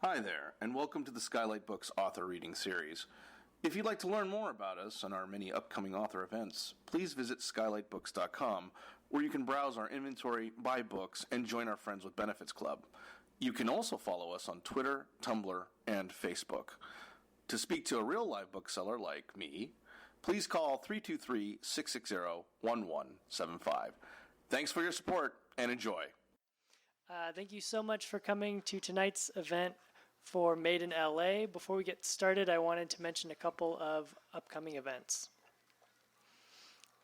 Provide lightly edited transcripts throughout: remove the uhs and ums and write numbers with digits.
Hi there, and welcome to the Skylight Books author reading series. If you'd like to learn more about us and our many upcoming author events, please visit skylightbooks.com, where you can browse our inventory, buy books, and join our Friends with Benefits Club. You can also follow us on Twitter, Tumblr, and Facebook. To speak to a real live bookseller like me, please call 323-660-1175. Thanks for your support, and enjoy. Thank you so much for coming to tonight's event for Made in LA. Before we get started, I wanted to mention a couple of upcoming events.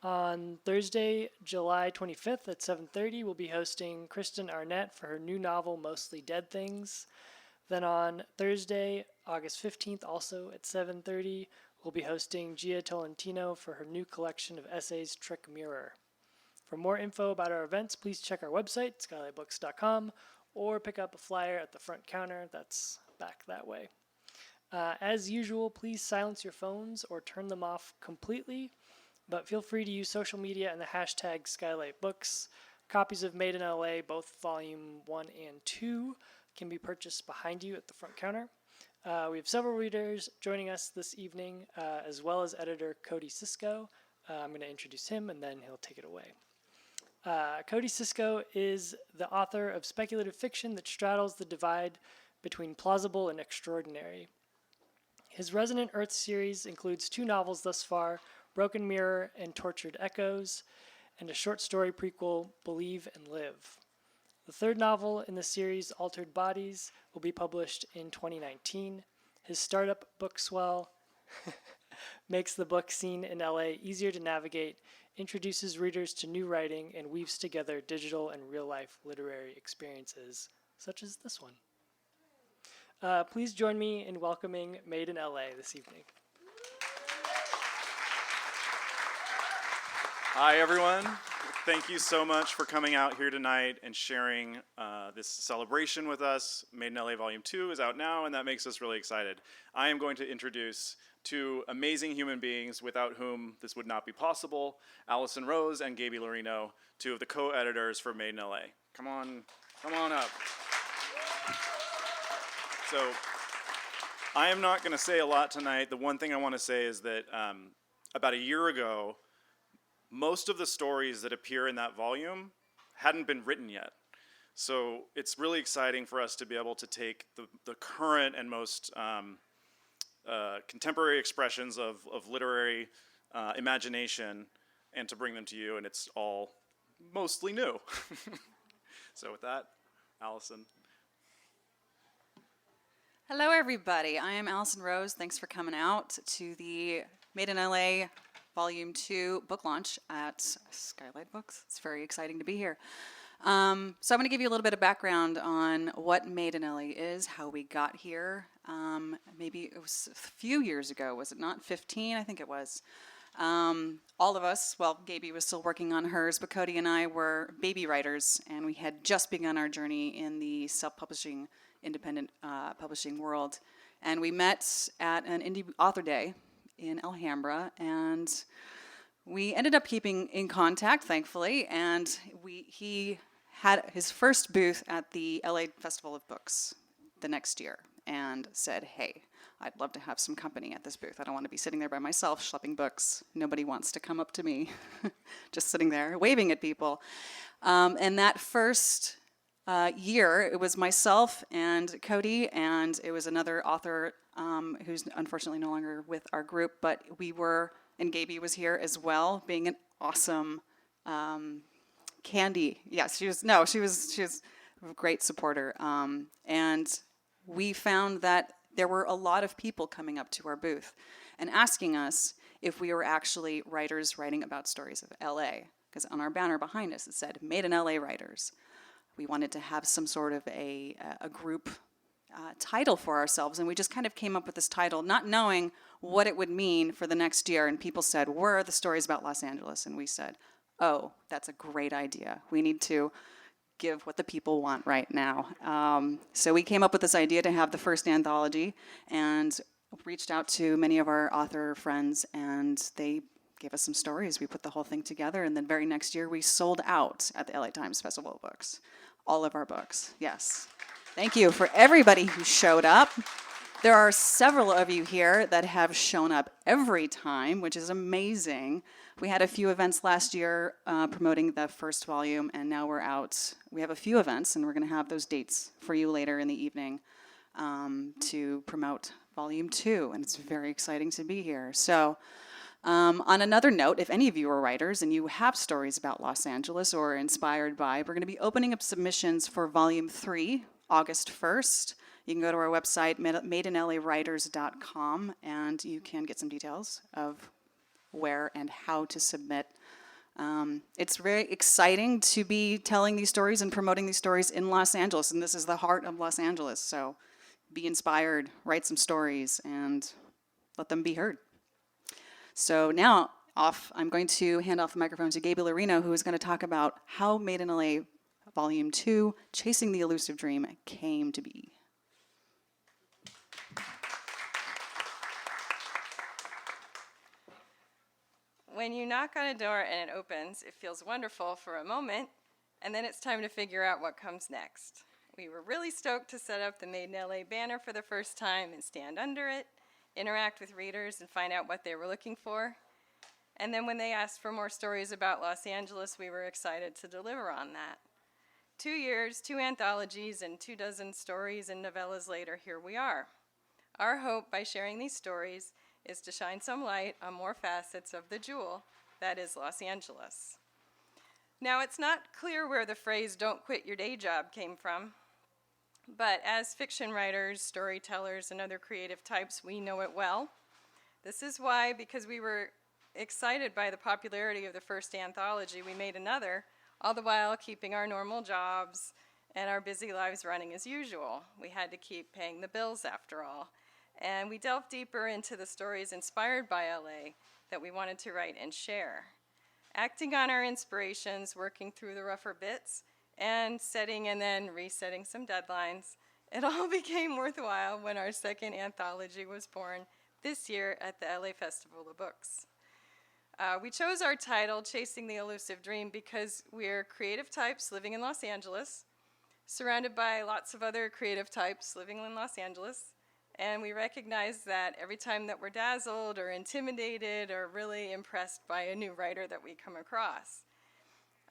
On Thursday, July 25th at 7:30, we'll be hosting Kristen Arnett for her new novel, Mostly Dead Things. Then on Thursday, August 15th, also at 7:30, we'll be hosting Gia Tolentino for her new collection of essays, Trick Mirror. For more info about our events, please check our website, skylightbooks.com, or pick up a flyer at the front counter. That's back that way. As usual, please silence your phones or turn them off completely, but feel free to use social media and the hashtag SkylightBooks. Copies of Made in LA, both Volume 1 and 2, can be purchased behind you at the front counter. We have several readers joining us this evening, as well as editor Cody Cisco. I'm going to introduce him, and then he'll take it away. Cody Cisco is the author of speculative fiction that straddles the divide between plausible and extraordinary. His Resonant Earth series includes 2 novels thus far, Broken Mirror and Tortured Echoes, and a short story prequel, Believe and Live. The 3rd novel in the series, Altered Bodies, will be published in 2019. His startup, Bookswell, makes the book scene in LA easier to navigate, introduces readers to new writing, and weaves together digital and real-life literary experiences, such as this one. Please join me in welcoming Made in LA this evening. Hi, everyone. Thank you so much for coming out here tonight and sharing this celebration with us. Made in LA Volume 2 is out now, and that makes us really excited. I am going to introduce 2 amazing human beings without whom this would not be possible, Allison Rose and Gaby Lorino, 2 of the co-editors for Made in LA. Come on up. So, I am not going to say a lot tonight. The one thing I want to say is that about a year ago, most of the stories that appear in that volume hadn't been written yet. So it's really exciting for us to be able to take the current and most contemporary expressions of literary imagination and to bring them to you, and it's all mostly new. So with that, Allison. Hello, everybody. I am Allison Rose. Thanks for coming out to the Made in LA Volume 2 book launch at Skylight Books. It's very exciting to be here. So I'm going to give you a little bit of background on what Made in LA is, how we got here. Maybe it was a few years ago, was it not? 15, I think it was. All of us, well, Gaby was still working on hers, but Cody and I were baby writers, and we had just begun our journey in the self-publishing, independent publishing world. And we met at an indie author day in Alhambra, and we ended up keeping in contact, thankfully, and he had his first booth at the LA Festival of Books the next year and said, hey, I'd love to have some company at this booth. I don't want to be sitting there by myself schlepping books. Nobody wants to come up to me, just sitting there waving at people. And that first year, it was myself and Cody, and it was another author who's unfortunately no longer with our group, but we were, and Gaby was here as well, being an awesome Candy. Yes, she was a great supporter. And we found that there were a lot of people coming up to our booth and asking us if we were actually writers writing about stories of LA, because on our banner behind us it said Made in LA Writers. We wanted to have some sort of a group title for ourselves, and we just kind of came up with this title, not knowing what it would mean for the next year. And people said, where are the stories about Los Angeles? And we said, oh, that's a great idea. We need to give what the people want right now. So we came up with this idea to have the first anthology, and reached out to many of our author friends, and they gave us some stories. We put the whole thing together, and then very next year we sold out at the LA Times Festival of Books. All of our books, yes. Thank you for everybody who showed up. There are several of you here that have shown up every time, which is amazing. We had a few events last year promoting the first volume, and now we're out. We have a few events, and we're going to have those dates for you later in the evening to promote Volume 2, and it's very exciting to be here. So, on another note, if any of you are writers and you have stories about Los Angeles or inspired by, we're going to be opening up submissions for Volume 3, August 1st. You can go to our website, madeinaLAwriters.com, and you can get some details of where and how to submit. It's very exciting to be telling these stories and promoting these stories in Los Angeles, and this is the heart of Los Angeles, so be inspired, write some stories, and let them be heard. So now, I'm going to hand off the microphone to Gabe Ilarino, who is going to talk about how Made in LA Volume 2, Chasing the Elusive Dream, came to be. When you knock on a door and it opens, it feels wonderful for a moment, and then it's time to figure out what comes next. We were really stoked to set up the Made in LA banner for the first time and stand under it, interact with readers, and find out what they were looking for. And then when they asked for more stories about Los Angeles, we were excited to deliver on that. 2 years, 2 anthologies, and 24 stories and novellas later, here we are. Our hope by sharing these stories is to shine some light on more facets of the jewel that is Los Angeles. Now, it's not clear where the phrase "don't quit your day job" came from, but as fiction writers, storytellers, and other creative types, we know it well. This is why, because we were excited by the popularity of the first anthology, we made another, all the while keeping our normal jobs and our busy lives running as usual. We had to keep paying the bills after all. And we delved deeper into the stories inspired by LA that we wanted to write and share. Acting on our inspirations, working through the rougher bits, and setting and then resetting some deadlines, it all became worthwhile when our second anthology was born this year at the LA Festival of Books. We chose our title, Chasing the Elusive Dream, because we're creative types living in Los Angeles, surrounded by lots of other creative types living in Los Angeles. And we recognize that every time that we're dazzled or intimidated or really impressed by a new writer that we come across.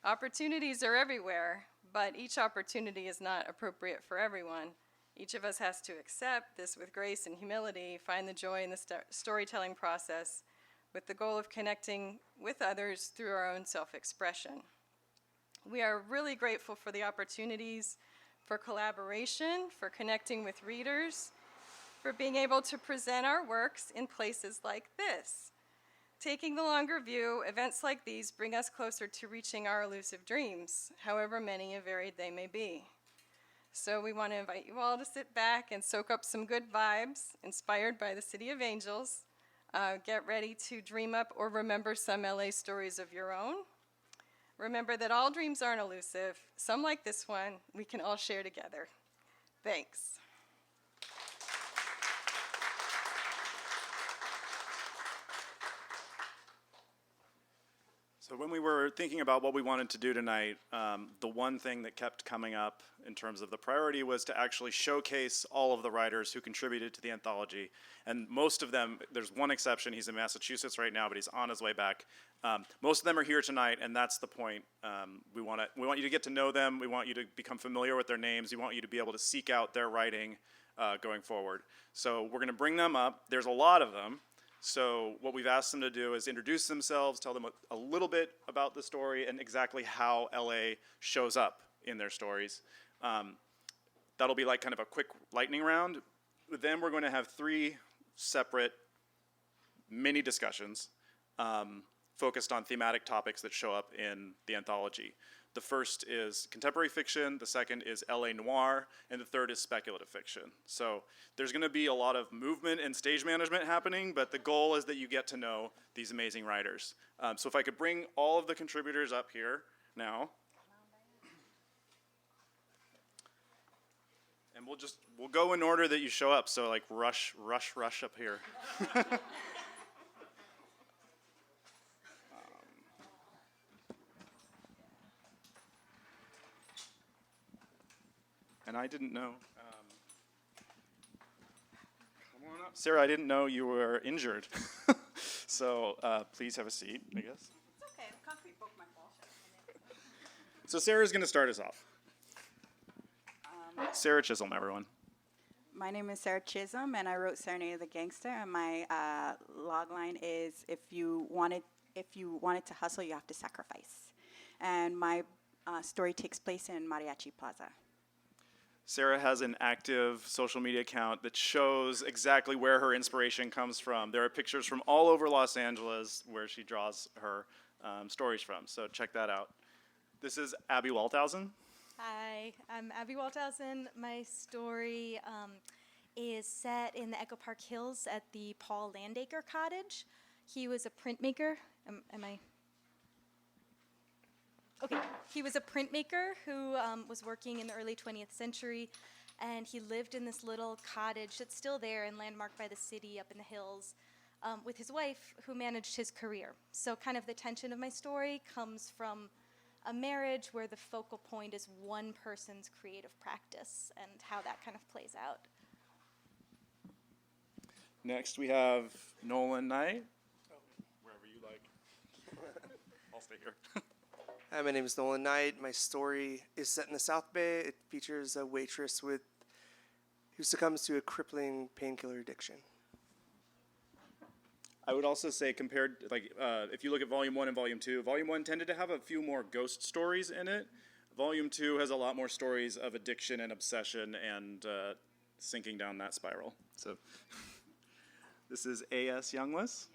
Opportunities are everywhere, but each opportunity is not appropriate for everyone. Each of us has to accept this with grace and humility, find the joy in the storytelling process with the goal of connecting with others through our own self-expression. We are really grateful for the opportunities for collaboration, for connecting with readers, for being able to present our works in places like this. Taking the longer view, events like these bring us closer to reaching our elusive dreams, however many and varied they may be. So we want to invite you all to sit back and soak up some good vibes, inspired by the City of Angels. Get ready to dream up or remember some LA stories of your own. Remember that all dreams aren't elusive. Some like this one, we can all share together. Thanks. So when we were thinking about what we wanted to do tonight, the one thing that kept coming up in terms of the priority was to actually showcase all of the writers who contributed to the anthology. And most of them, there's one exception, he's in Massachusetts right now, but he's on his way back. Most of them are here tonight, and that's the point. We want you to get to know them, we want you to become familiar with their names, we want you to be able to seek out their writing going forward. So we're gonna bring them up, there's a lot of them. So what we've asked them to do is introduce themselves, tell them a little bit about the story and exactly how LA shows up in their stories. That'll be like kind of a quick lightning round. Then we're going to have 3 separate mini discussions focused on thematic topics that show up in the anthology. The first is contemporary fiction, the second is LA noir, and the third is speculative fiction. So there's going to be a lot of movement and stage management happening, but the goal is that you get to know these amazing writers. So if I could bring all of the contributors up here now. And we'll go in order that you show up, so like rush up here. And I didn't know. Sarah, I didn't know you were injured. So please have a seat, I guess. It's okay, the concrete broke my fall. So Sarah's going to start us off. Sarah Chisholm, everyone. My name is Sarah Chisholm, and I wrote Serenade of the Gangster, and my log line is, if you wanted to hustle, you have to sacrifice. And my story takes place in Mariachi Plaza. Sarah has an active social media account that shows exactly where her inspiration comes from. There are pictures from all over Los Angeles where she draws her stories from, so check that out. This is Abby Walthausen. Hi, I'm Abby Walthausen. My story is set in the Echo Park Hills at the Paul Landacre Cottage. He was a printmaker. Am I? Okay, he was a printmaker who was working in the early 20th century, and he lived in this little cottage that's still there and landmarked by the city up in the hills with his wife, who managed his career. So kind of the tension of my story comes from a marriage where the focal point is one person's creative practice and how that kind of plays out. Next we have Nolan Knight. Wherever you like. I'll stay here. Hi, my name is Nolan Knight. My story is set in the South Bay. It features a waitress who succumbs to a crippling painkiller addiction. I would also say compared, if you look at Volume 1 and Volume 2, Volume 1 tended to have a few more ghost stories in it. Volume 2 has a lot more stories of addiction and obsession and sinking down that spiral. So this is A.S. Youngless.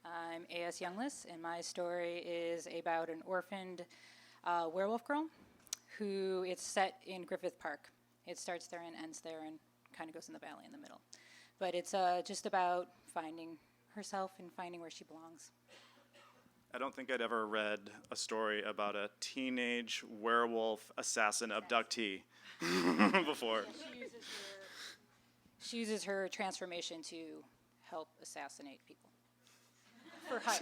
I'm A.S. Youngless, and my story is about an orphaned werewolf girl who it's set in Griffith Park. It starts there and ends there and kind of goes in the valley in the middle. But it's just about finding herself and finding where she belongs. I don't think I'd ever read a story about a teenage werewolf assassin abductee before. She uses her transformation to help assassinate people. For hire.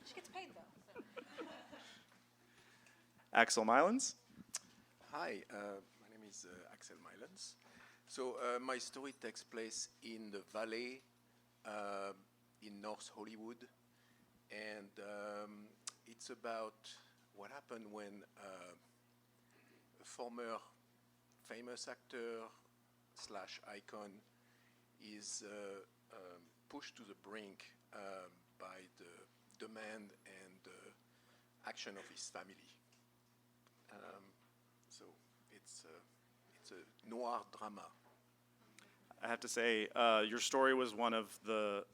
She gets paid though. So. Axel Mylans. Hi, my name is Axel Mylans. So my story takes place in the valley in North Hollywood, and it's about what happened when a former famous actor / icon is pushed to the brink by the demand and action of his family. So it's a noir drama. I have to say, your story was one of the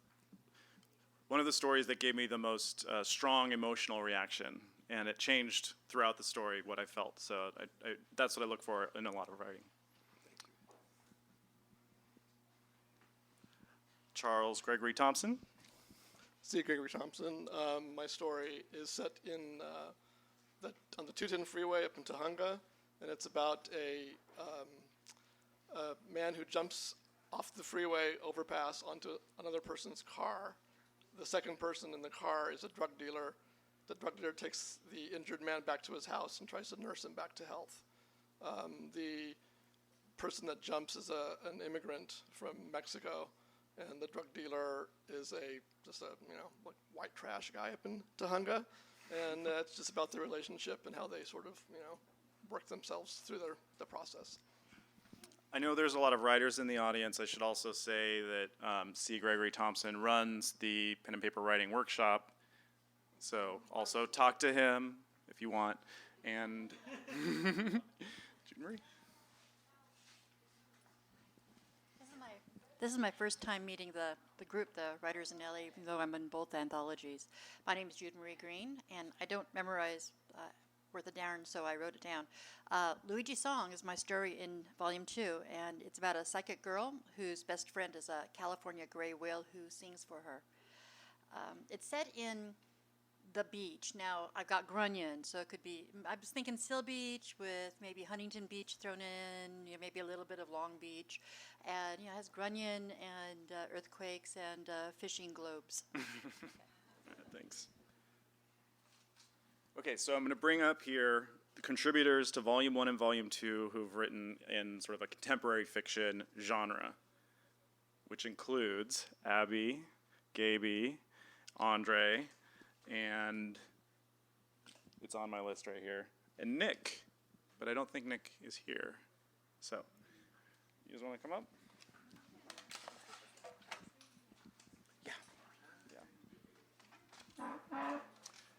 stories that gave me the most strong emotional reaction, and it changed throughout the story what I felt. So that's what I look for in a lot of writing. Charles Gregory Thompson. C. Gregory Thompson. My story is set on the 210 freeway up in Tujunga, and it's about a man who jumps off the freeway overpass onto another person's car. The second person in the car is a drug dealer. The drug dealer takes the injured man back to his house and tries to nurse him back to health. The person that jumps is an immigrant from Mexico, and the drug dealer is just a white trash guy up in Tujunga, and it's just about their relationship and how they sort of work themselves through the process. I know there's a lot of writers in the audience. I should also say that C. Gregory Thompson runs the pen and paper writing workshop, so also talk to him if you want. And Jude Marie. This is my first time meeting the group, the writers in LA, even though I'm in both anthologies. My name is Jude Marie Green, and I don't memorize worth a darn, so I wrote it down. Luigi's Song is my story in Volume 2, and it's about a psychic girl whose best friend is a California gray whale who sings for her. It's set in the beach. Now, I've got Grunion, so it could be, I was thinking Seal Beach with maybe Huntington Beach thrown in, maybe a little bit of Long Beach. And, it has Grunion and earthquakes and fishing globes. Thanks. Okay, so I'm going to bring up here the contributors to Volume 1 and Volume 2 who've written in sort of a contemporary fiction genre. which includes Abby, Gaby, Andre, and it's on my list right here, and Nick, but I don't think Nick is here. So, you guys want to come up?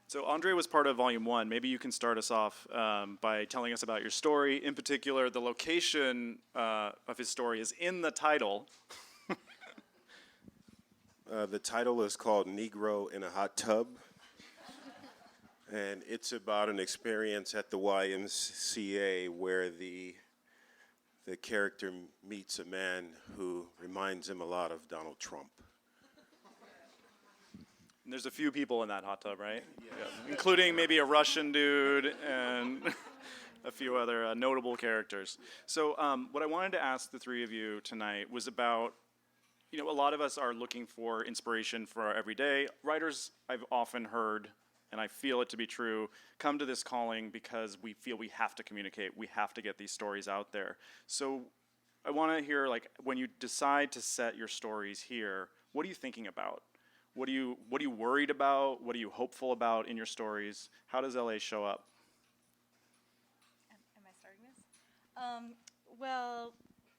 So Andre was part of Volume 1. Maybe you can start us off by telling us about your story. In particular, the location of his story is in the title. The title is called Negro in a Hot Tub. And it's about an experience at the YMCA where the character meets a man who reminds him a lot of Donald Trump. And there's a few people in that hot tub, right? Yeah. Including maybe a Russian dude and a few other notable characters. So what I wanted to ask the three of you tonight was about, a lot of us are looking for inspiration for our everyday. Writers, I've often heard, and I feel it to be true, come to this calling because we feel we have to communicate, we have to get these stories out there. So I want to hear, when you decide to set your stories here, what are you thinking about? What are you worried about? What are you hopeful about in your stories? How does LA show up? Am I starting this? Well,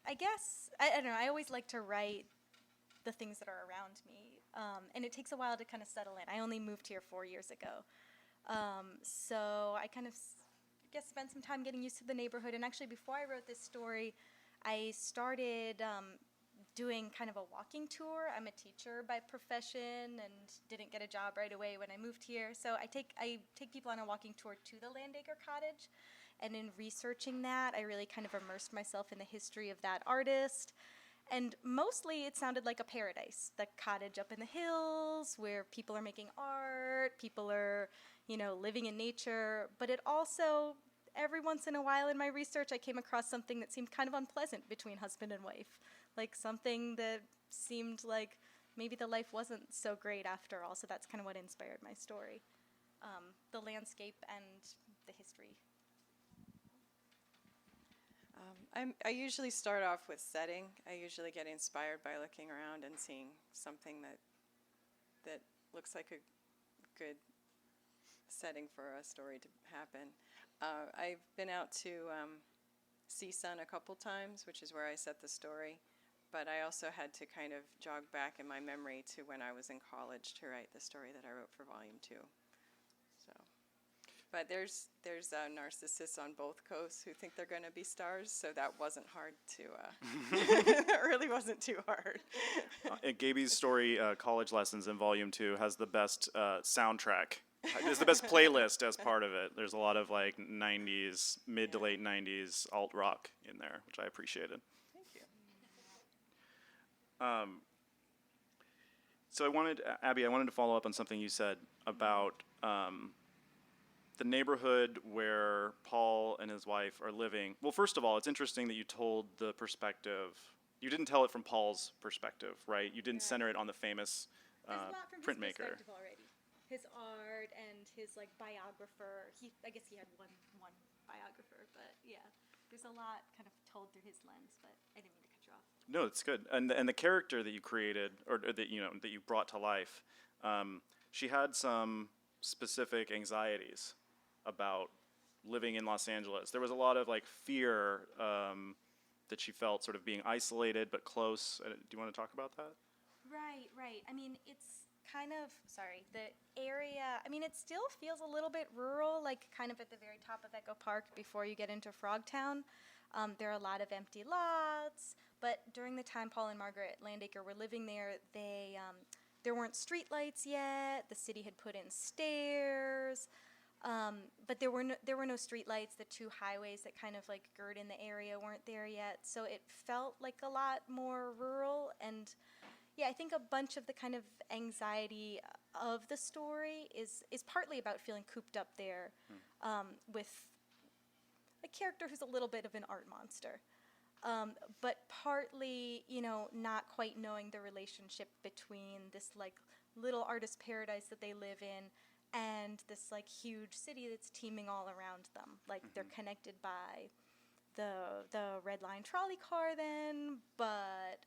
I guess, I don't know, I always like to write the things that are around me. And it takes a while to kind of settle in. I only moved here 4 years ago. So I kind of, spent some time getting used to the neighborhood. And actually, before I wrote this story, I started doing kind of a walking tour. I'm a teacher by profession and didn't get a job right away when I moved here. So I take people on a walking tour to the Landacre Cottage. And in researching that, I really kind of immersed myself in the history of that artist. And mostly it sounded like a paradise, the cottage up in the hills where people are making art, people are, living in nature. But it also, every once in a while in my research, I came across something that seemed kind of unpleasant between husband and wife. Like something that seemed like maybe the life wasn't so great after all. So that's kind of what inspired my story, the landscape and the history. I usually start off with setting. I usually get inspired by looking around and seeing something that looks like a good setting for a story to happen. I've been out to CSUN a couple times, which is where I set the story, but I also had to kind of jog back in my memory to when I was in college to write the story that I wrote for Volume 2. But there's narcissists on both coasts who think they're going to be stars, so that wasn't hard to. That really wasn't too hard. Gaby's story, College Lessons in Volume 2, has the best soundtrack. It's the best playlist as part of it. There's a lot of 90s, mid to late 90s alt rock in there, which I appreciated. Thank you. So Abby, I wanted to follow up on something you said about the neighborhood where Paul and his wife are living. Well, first of all, it's interesting that you told the perspective. You didn't tell it from Paul's perspective, right? You didn't center it on the famous printmaker. His perspective already. His art and his biographer. I guess he had one biographer, but yeah, there's a lot kind of told through his lens. But I didn't mean to cut you off. No, it's good. And the character that you created, or that you brought to life, she had some specific anxieties about living in Los Angeles. There was a lot of fear that she felt, sort of being isolated but close. Do you want to talk about that? Right. I mean, it's kind of, the area, it still feels a little bit rural, kind of at the very top of Echo Park before you get into Frogtown. There are a lot of empty lots, but during the time Paul and Margaret Landacre were living there, there weren't street lights yet. The city had put in stairs. But there were no street lights. The two highways that kind of gird in the area weren't there yet. So it felt like a lot more rural. And yeah, I think a bunch of the kind of anxiety of the story is partly about feeling cooped up there with a character who's a little bit of an art monster. But partly, not quite knowing the relationship between this little artist paradise that they live in and this huge city that's teeming all around them. They're connected by the red line trolley car then, but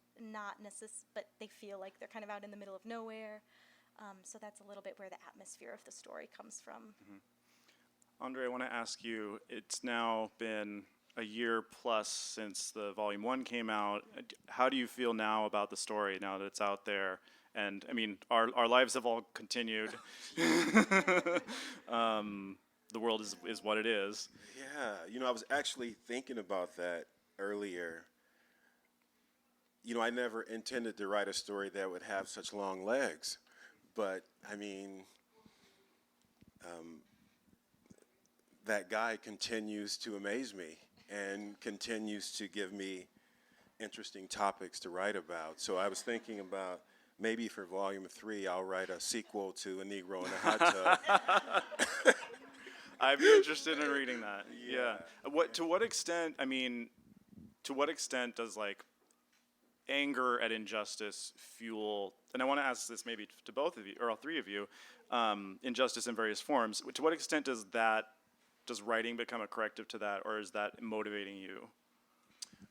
but they feel like they're kind of out in the middle of nowhere. So that's a little bit where the atmosphere of the story comes from. Andre, I want to ask you, it's now been a year plus since the volume 1 came out. How do you feel now about the story now that it's out there? And I mean, our lives have all continued. The world is what it is. Yeah, I was actually thinking about that earlier. I never intended to write a story that would have such long legs. But, I mean, that guy continues to amaze me and continues to give me interesting topics to write about. So I was thinking about maybe for volume 3, I'll write a sequel to A Negro in a Hot Tub. I'd be interested in reading that. Yeah. To what extent does like anger at injustice fuel, and I want to ask this maybe to both of you, or all three of you, injustice in various forms. To what extent does writing become a corrective to that, or is that motivating you?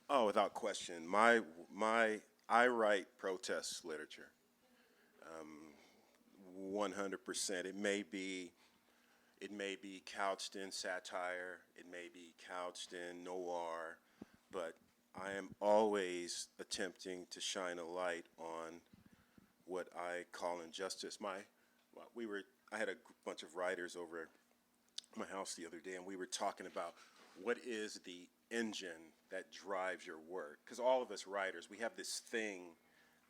Oh, without question. I write protest literature. 100%. It may be couched in satire, it may be couched in noir, but I am always attempting to shine a light on what I call injustice. I had a bunch of writers over at my house the other day, and we were talking about what is the engine that drives your work. Because all of us writers, we have this thing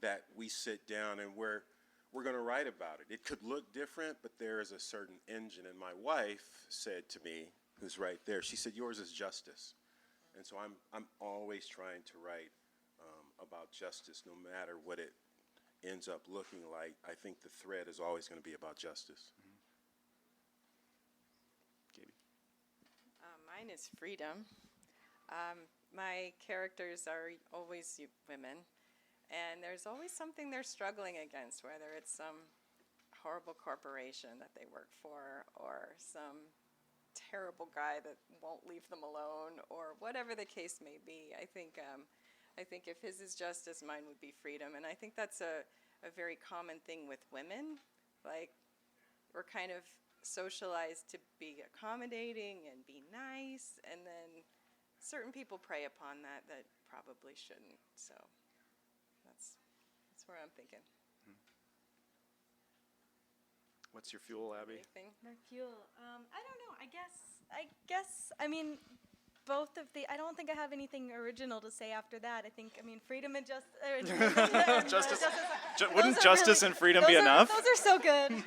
that we sit down and we're going to write about it. It could look different, but there is a certain engine. And my wife said to me, who's right there, she said, yours is justice. And so I'm always trying to write about justice, no matter what it ends up looking like. I think the thread is always going to be about justice. Mine is freedom. My characters are always women, and there's always something they're struggling against, whether it's some horrible corporation that they work for, or some terrible guy that won't leave them alone, or whatever the case may be. I think if his is justice, mine would be freedom, and I think that's a very common thing with women. Like, we're kind of socialized to be accommodating and be nice, and then certain people prey upon that probably shouldn't. So that's where I'm thinking. What's your fuel, Abby? My fuel. I don't know. I mean, both of the. I don't think I have anything original to say after that. Freedom and justice. Wouldn't justice and freedom be enough? Those are so good.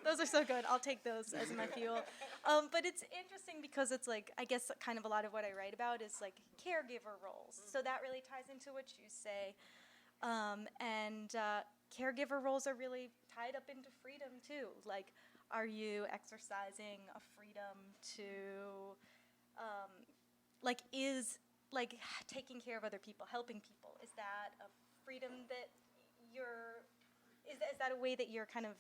Those are so good. I'll take those as my fuel. But it's interesting because it's like, I guess kind of a lot of what I write about is like caregiver roles. So that really ties into what you say. Caregiver roles are really tied up into freedom too. Like, are you exercising a freedom to, is taking care of other people, helping people? Is that a freedom that is that a way that you're kind of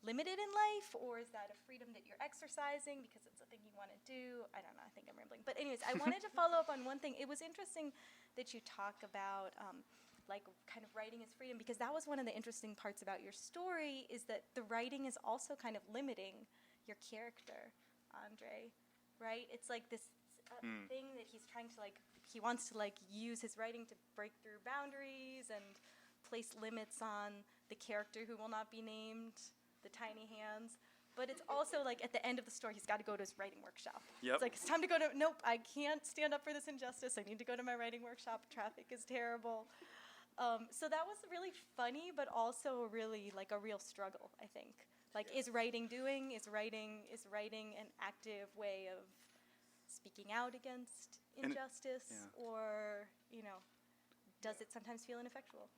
limited in life, or is that a freedom that you're exercising because it's a thing you want to do? I don't know. I think I'm rambling. But anyways, I wanted to follow up on one thing. It was interesting that you talk about kind of writing as freedom, because that was one of the interesting parts about your story, is that the writing is also kind of limiting your character, Andre, right? It's like this thing that he's trying to he wants to use his writing to break through boundaries and place limits on the character who will not be named, the tiny hands. But it's also at the end of the story, he's got to go to his writing workshop. Yep. It's time to go to, nope, I can't stand up for this injustice. I need to go to my writing workshop. Traffic is terrible. So that was really funny, but also really a real struggle, I think. Is writing an active way of speaking out against injustice, or, does it sometimes feel ineffectual?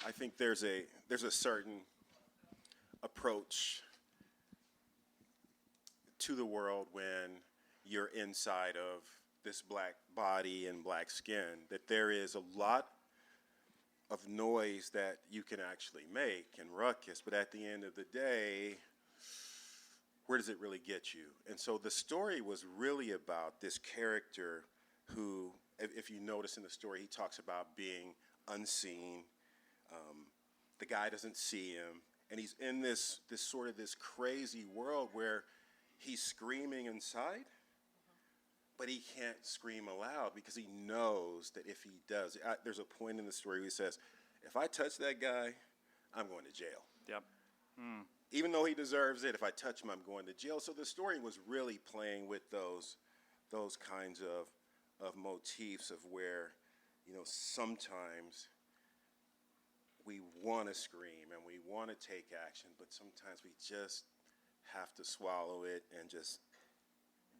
I think there's a certain approach to the world when you're inside of this black body and black skin, that there is a lot of noise that you can actually make and ruckus, but at the end of the day, where does it really get you? And so the story was really about this character who, if you notice in the story, he talks about being unseen. The guy doesn't see him, and he's in this sort of this crazy world where he's screaming inside, but he can't scream aloud because he knows that if he does, there's a point in the story where he says, if I touch that guy, I'm going to jail. Yep. Even though he deserves it, if I touch him, I'm going to jail. So the story was really playing with those kinds of motifs of where, sometimes we want to scream and we want to take action, but sometimes we just have to swallow it and just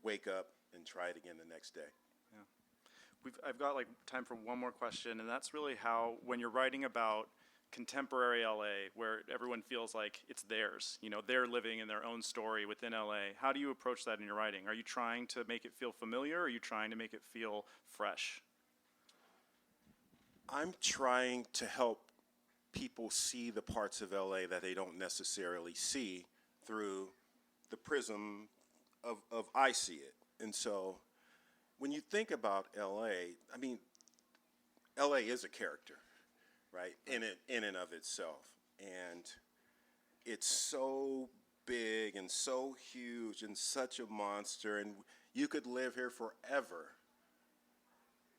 wake up and try it again the next day. Yeah. I've got time for one more question, and that's really how, when you're writing about contemporary LA, where everyone feels like it's theirs, they're living in their own story within LA, how do you approach that in your writing? Are you trying to make it feel familiar, or are you trying to make it feel fresh? I'm trying to help people see the parts of LA that they don't necessarily see through the prism of I see it. And so when you think about LA, LA is a character, right, in and of itself. And it's so big and so huge and such a monster, and you could live here forever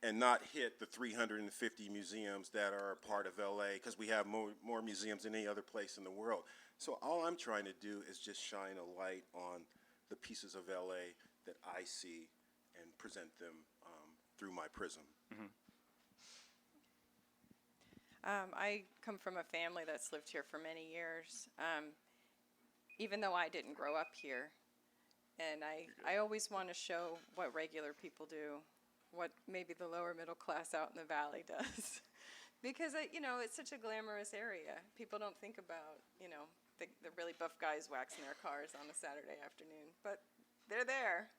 and not hit the 350 museums that are a part of LA, because we have more museums than any other place in the world. So all I'm trying to do is just shine a light on the pieces of LA that I see and present them through my prism. Mm-hmm. I come from a family that's lived here for many years, even though I didn't grow up here. And I always want to show what regular people do, what maybe the lower middle class out in the valley does. Because, it's such a glamorous area. People don't think about, the really buff guys waxing their cars on a Saturday afternoon. But they're there.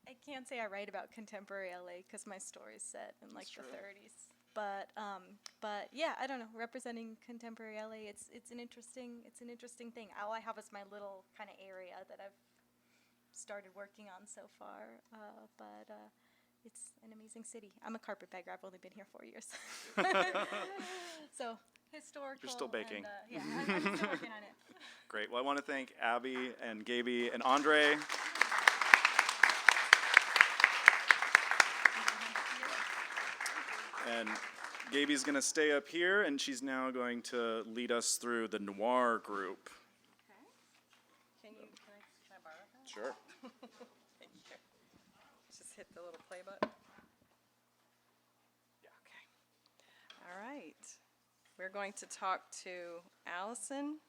I can't say I write about contemporary LA because my story's set in the 30s. But yeah, I don't know. Representing contemporary LA, it's an interesting thing. All I have is my little kind of area that I've started working on so far. But it's an amazing city. I'm a carpetbagger. I've only been here 4 years. So historical. You're still baking. And, yeah, I'm still working on it. Great. Well, I want to thank Abby and Gaby and Andre. And Gaby's going to stay up here, and she's now going to lead us through the noir group. Okay. Can I borrow that? Sure. Thank you. Just hit the little play button. Yeah. Okay. All right. We're going to talk to Allison,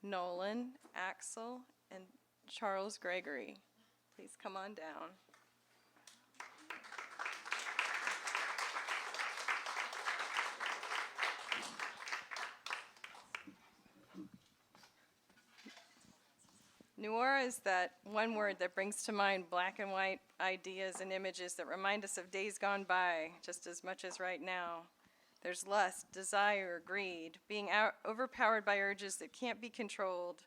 Nolan, Axel, and Charles Gregory. Please come on down. Noir is that one word that brings to mind black and white ideas and images that remind us of days gone by just as much as right now. There's lust, desire, greed, being overpowered by urges that can't be controlled.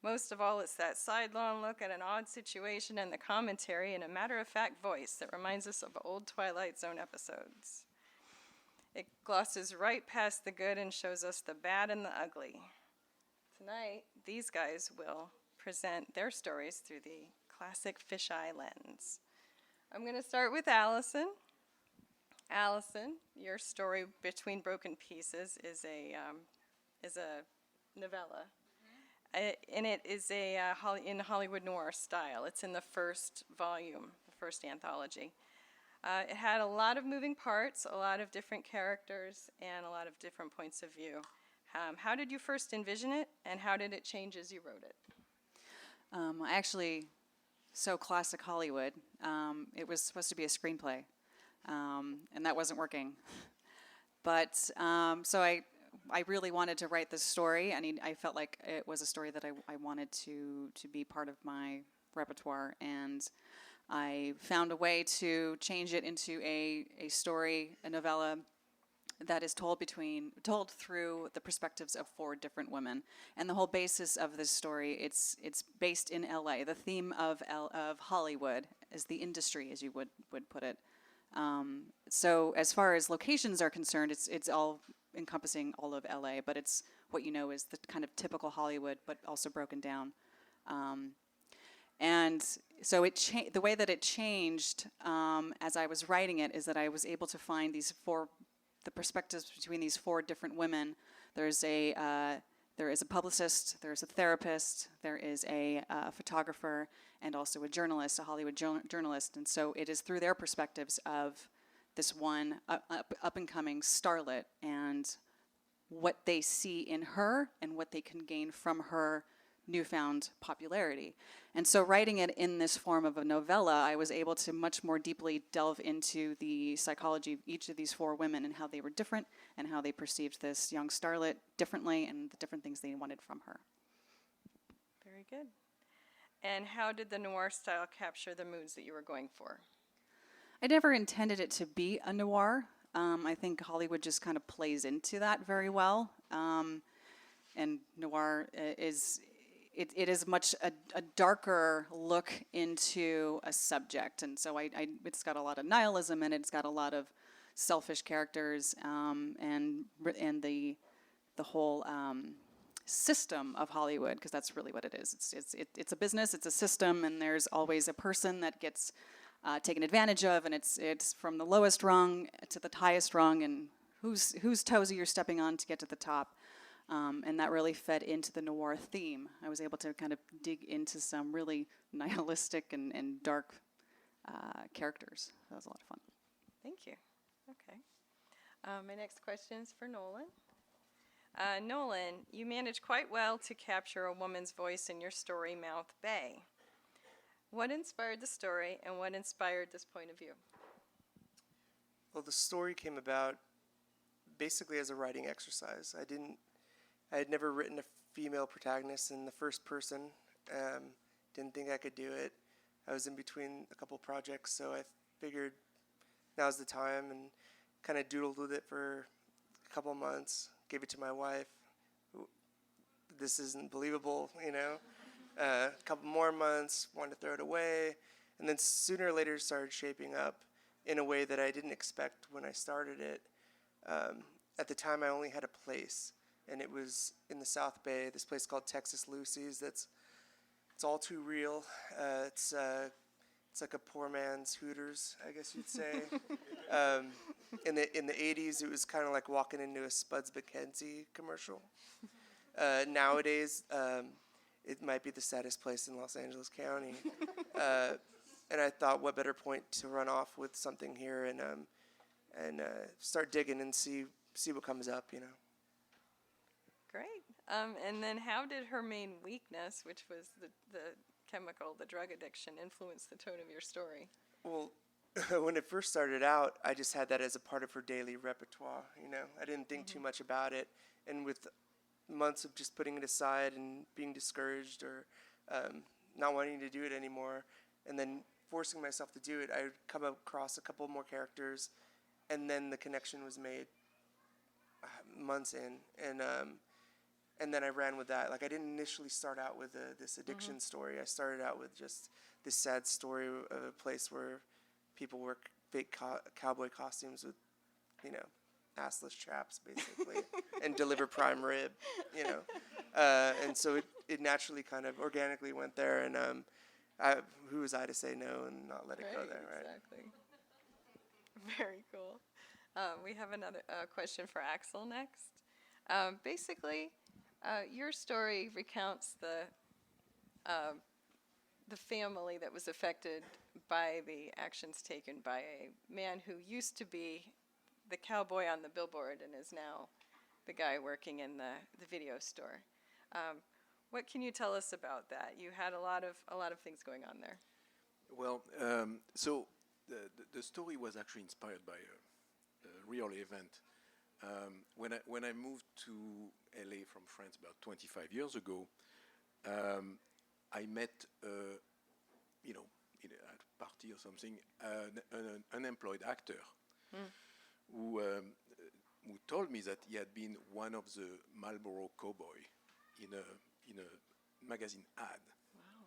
Most of all, it's that sidelong look at an odd situation and the commentary in a matter-of-fact voice that reminds us of old Twilight Zone episodes. It glosses right past the good and shows us the bad and the ugly. Tonight, these guys will present their stories through the classic fisheye lens. I'm going to start with Allison. Allison, your story, Between Broken Pieces, is a novella. And it is in Hollywood noir style. It's in the first volume, the first anthology. It had a lot of moving parts, a lot of different characters, and a lot of different points of view. How did you first envision it, and how did it change as you wrote it? So classic Hollywood. It was supposed to be a screenplay, and that wasn't working. But so I really wanted to write this story, and I felt like it was a story that I wanted to be part of my repertoire, and I found a way to change it into a story, a novella, that is told through the perspectives of 4 different women. And the whole basis of this story, it's based in LA. The theme of Hollywood is the industry, as you would put it. So as far as locations are concerned, it's all encompassing all of LA, but it's what you know is the kind of typical Hollywood, but also broken down. And so the way that it changed as I was writing it is that I was able to find the perspectives between these 4 different women. There is a publicist, there is a therapist, there is a photographer, and also a journalist, a Hollywood journalist. And so it is through their perspectives of this one up-and-coming starlet and what they see in her and what they can gain from her newfound popularity. And so writing it in this form of a novella, I was able to much more deeply delve into the psychology of each of these 4 women and how they were different and how they perceived this young starlet differently and the different things they wanted from her. Very good. And how did the noir style capture the moods that you were going for? I never intended it to be a noir. I think Hollywood just kind of plays into that very well. And noir is... It is much a darker look into a subject, and so it's got a lot of nihilism and it's got a lot of selfish characters, and the whole system of Hollywood, because that's really what it is. It's a business, it's a system, and there's always a person that gets taken advantage of, and it's from the lowest rung to the highest rung, and whose toes are you stepping on to get to the top. And that really fed into the noir theme. I was able to kind of dig into some really nihilistic and dark characters. That was a lot of fun. Thank you. Okay. My next question is for Nolan. Nolan, you managed quite well to capture a woman's voice in your story, Mouth Bay. What inspired the story, and what inspired this point of view? Well, the story came about basically as a writing exercise. I had never written a female protagonist in the first person. Didn't think I could do it. I was in between a couple projects, so I figured now's the time, and kind of doodled with it for a couple months. Gave it to my wife. This isn't believable, you know. A couple more months, wanted to throw it away, and then sooner or later it started shaping up in a way that I didn't expect when I started it. At the time, I only had a place, and it was in the South Bay, this place called Texas Lucy's. It's all too real. It's like a poor man's Hooters, I guess you'd say. In the 80s, it was kind of like walking into a Spuds McKenzie commercial. Nowadays, it might be the saddest place in Los Angeles County. And I thought, what better point to run off with something here and start digging and see what comes up, you know. Great. And then how did her main weakness, which was the chemical, the drug addiction, influence the tone of your story? Well, when it first started out, I just had that as a part of her daily repertoire, you know. I didn't think too much about it. And with months of just putting it aside and being discouraged or not wanting to do it anymore, and then forcing myself to do it, I would come across a couple more characters, and then the connection was made months in. And then I ran with that. Like, I didn't initially start out with this addiction story. I started out with just this sad story of a place where people wear fake cowboy costumes with, you know, assless chaps, basically, and deliver prime rib, you know. And so it naturally kind of organically went there, and who was I to say no and not let it go there, right? Exactly. Very cool. We have another question for Axel next. Basically, your story recounts the family that was affected by the actions taken by a man who used to be the cowboy on the billboard and is now the guy working in the video store. What can you tell us about that? You had a lot of things going on there. Well, so the story was actually inspired by a real event. When I moved to LA from France about 25 years ago, I met, you know, at a party or something, an unemployed actor who who told me that he had been one of the Marlboro cowboy in a magazine ad. Wow.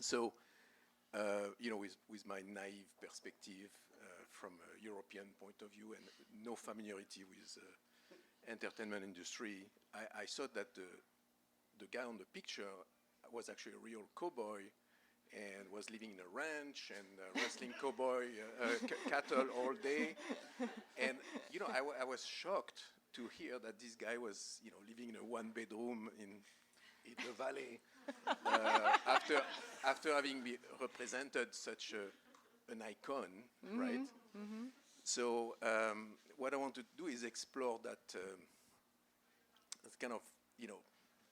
So, with my naive perspective from a European point of view and no familiarity with entertainment industry, I thought that the guy on the picture was actually a real cowboy and was living in a ranch and wrestling cowboy cattle all day. And, I was shocked to hear that this guy was, living in a one-bedroom in the valley after having represented such an icon, right? Mm-hmm. So what I want to do is explore that kind of,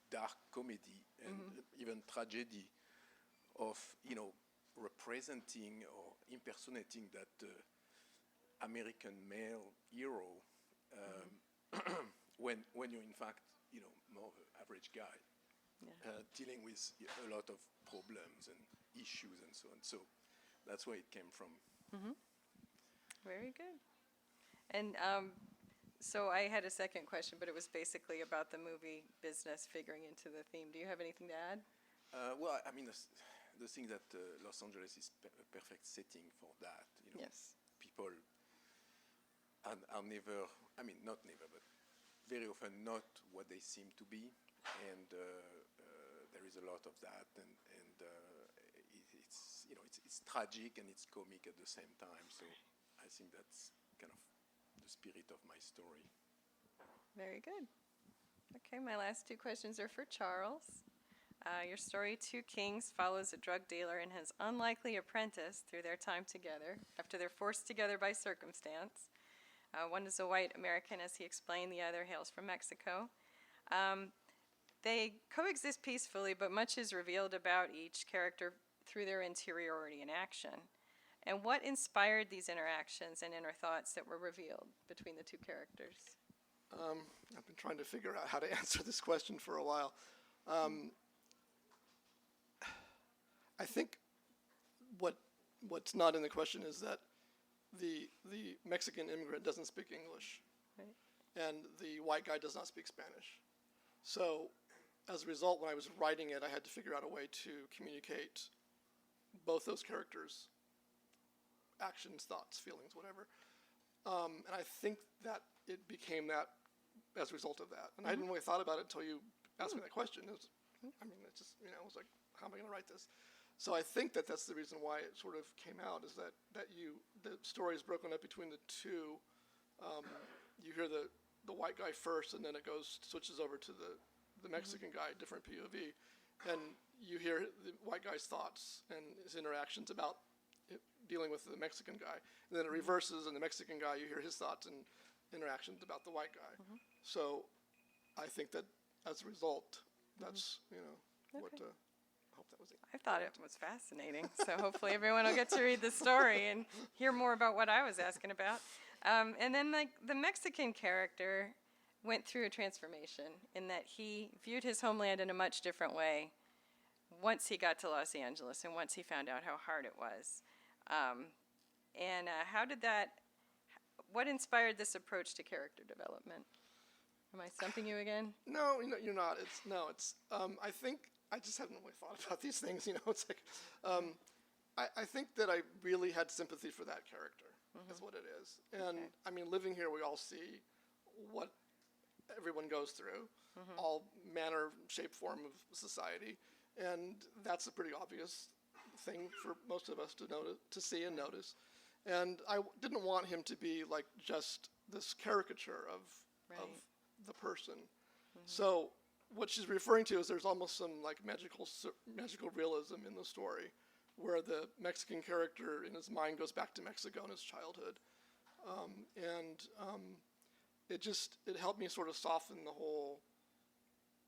dark comedy and even tragedy of, representing or impersonating that American male hero when you're in fact, more of an average guy. Yeah. Dealing with a lot of problems and issues and so on. So that's where it came from. Mm-hmm. Very good. And so I had a second question, but it was basically about the movie business figuring into the theme. Do you have anything to add? Well, I mean, the thing that Los Angeles is a perfect setting for that. Yes. People are never, I mean, not never, but very often not what they seem to be. And there is a lot of that, and it's tragic and it's comic at the same time. So I think that's kind of the spirit of my story. Very good. Okay, my last two questions are for Charles. Your story, Two Kings, follows a drug dealer and his unlikely apprentice through their time together after they're forced together by circumstance. One is a white American, as he explained, the other hails from Mexico. They coexist peacefully, but much is revealed about each character through their interiority and action. And what inspired these interactions and inner thoughts that were revealed between the two characters? I've been trying to figure out how to answer this question for a while. I think what's not in the question is that the Mexican immigrant doesn't speak English, Right. and the white guy does not speak Spanish. So as a result, when I was writing it, I had to figure out a way to communicate both those characters' actions, thoughts, feelings, whatever. And I think that it became that as a result of that. And I hadn't really thought about it until you asked me that question. It was, it's just, I was like, how am I going to write this? So I think that that's the reason why it sort of came out, is that the story is broken up between the two. You hear the white guy first, and then it switches over to the Mexican guy, different POV. And you hear the white guy's thoughts and his interactions about dealing with the Mexican guy. And then it reverses, and the Mexican guy, you hear his thoughts and interactions about the white guy. So I think that as a result, that's, what, I hope that was it. I thought it was fascinating. So hopefully everyone will get to read the story and hear more about what I was asking about. And then the Mexican character went through a transformation in that he viewed his homeland in a much different way once he got to Los Angeles and once he found out how hard it was. What inspired this approach to character development? Am I stumping you again? No, you're not. I think I just haven't really thought about these things. It's like, I think that I really had sympathy for that character. Is what it is. And I mean, living here, we all see what everyone goes through, all manner, shape, form of society, and that's a pretty obvious thing for most of us to see and notice. And I didn't want him to be like just this caricature of the person. So what she's referring to is there's almost some like magical realism in the story, where the Mexican character in his mind goes back to Mexico in his childhood. It helped me sort of soften the whole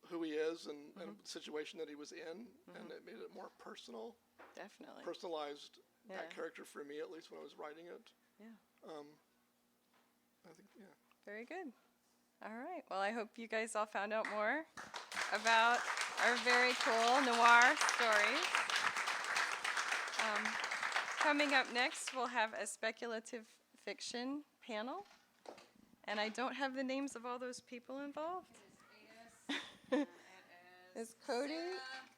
who he is and the situation that he was in, and it made it more personal. Definitely. Personalized that character for me, at least when I was writing it. Yeah. I think, Very good. All right. Well, I hope you guys all found out more about our very cool noir stories. Coming up next, we'll have a speculative fiction panel. And I don't have the names of all those people involved. It's Cody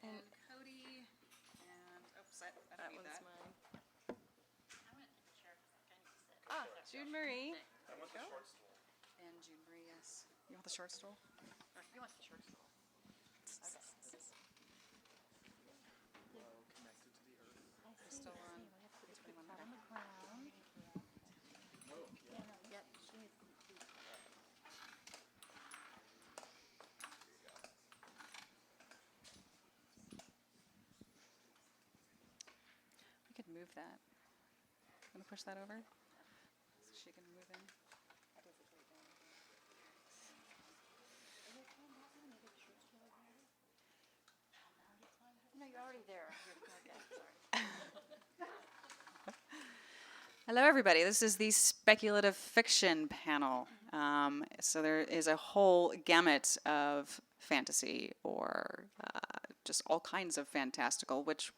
and Cody and oops, I that don't need one's that. mine. Ah, Jude Marie. And June Marie, yes. You want the short stool? You want the short stool? We're still on page 21. We could move that. Want to push that over? So she can move in. No, you're already there. Hello, everybody. This is the speculative fiction panel. So there is a whole gamut of fantasy or just all kinds of fantastical, which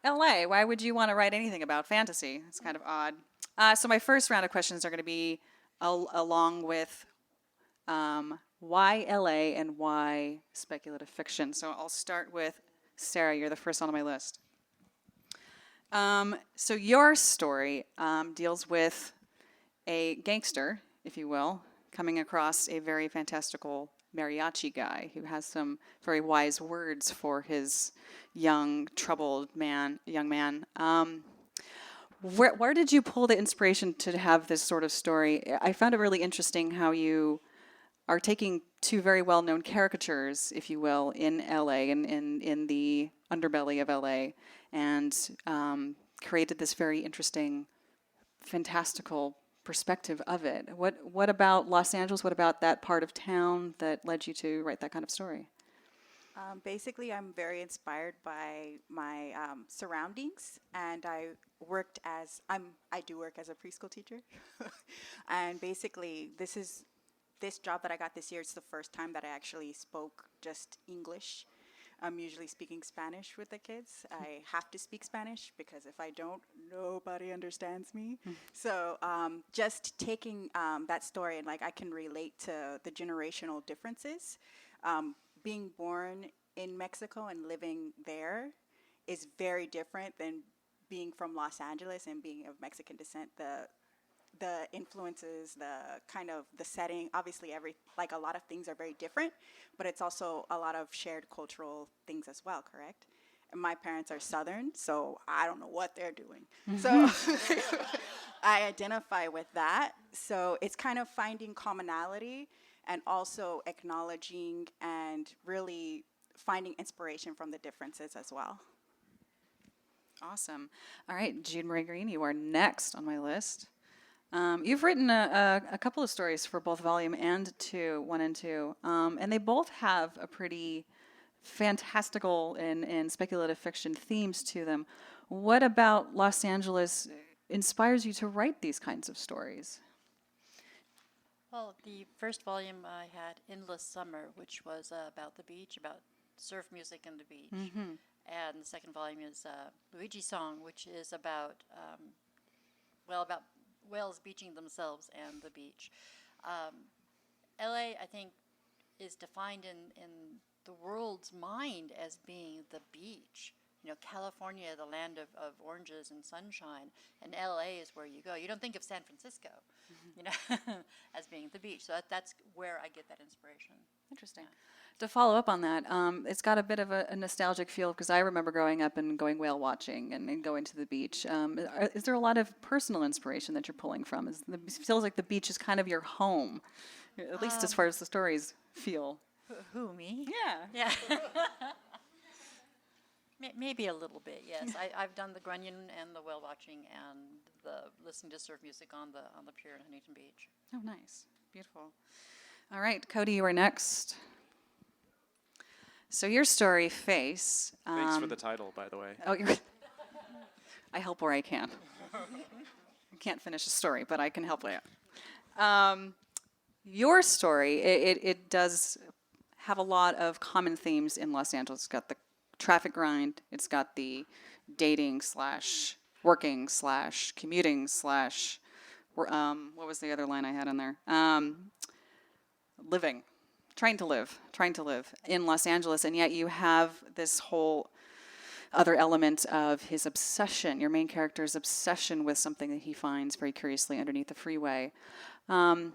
LA, why would you want to write anything about fantasy? It's kind of odd. So my first round of questions are going to be along with why LA and why speculative fiction. So I'll start with Sarah. You're the first on my list. So your story deals with a gangster, if you will, coming across a very fantastical mariachi guy who has some very wise words for his young, troubled young man. Where did you pull the inspiration to have this sort of story? I found it really interesting how you are taking two very well-known caricatures, if you will, in LA and in the underbelly of LA, and created this very interesting, fantastical perspective of it. What about Los Angeles? What about that part of town that led you to write that kind of story? Basically, I'm very inspired by my surroundings, and I do work as a preschool teacher, and basically, this job that I got this year. It's the first time that I actually spoke just English. I'm usually speaking Spanish with the kids. I have to speak Spanish because if I don't, nobody understands me. So just taking that story and I can relate to the generational differences. Being born in Mexico and living there is very different than being from Los Angeles and being of Mexican descent. The influences, the kind of the setting, obviously a lot of things are very different, but it's also a lot of shared cultural things as well, correct? And my parents are Southern, so I don't know what they're doing. So I identify with that. So it's kind of finding commonality and also acknowledging and really finding inspiration from the differences as well. Awesome. All right, Jude Marie Green, you are next on my list. You've written a couple of stories for both volume and 1 and 2, and they both have a pretty fantastical and speculative fiction themes to them. What about Los Angeles inspires you to write these kinds of stories? Well, the first volume I had Endless Summer, which was about the beach, about surf music and the beach. Mm-hmm. And the second volume is Luigi Song, which is about about whales beaching themselves and the beach. LA, I think, is defined in the world's mind as being the beach. You know, California, the land of oranges and sunshine, and LA is where you go. You don't think of San Francisco, as being the beach. So that's where I get that inspiration. Interesting. To follow up on that, it's got a bit of a nostalgic feel because I remember growing up and going whale watching and going to the beach. Is there a lot of personal inspiration that you're pulling from? It feels like the beach is kind of your home, at least as far as the stories feel. Who, me? Yeah. Yeah. Maybe a little bit, yes. I've done the grunion and the whale watching and the listening to surf music on the pier in Huntington Beach. Oh, nice. Beautiful. All right, Cody, you are next. So your story, Face. Thanks for the title, by the way. Oh, I help where I can. I can't finish a story, but I can help where I am. Your story, it does have a lot of common themes in Los Angeles. It's got the traffic grind. It's got the dating / working / commuting / what was the other line I had in there? Trying to live in Los Angeles, and yet you have this whole other element of his obsession, your main character's obsession with something that he finds very curiously underneath the freeway. When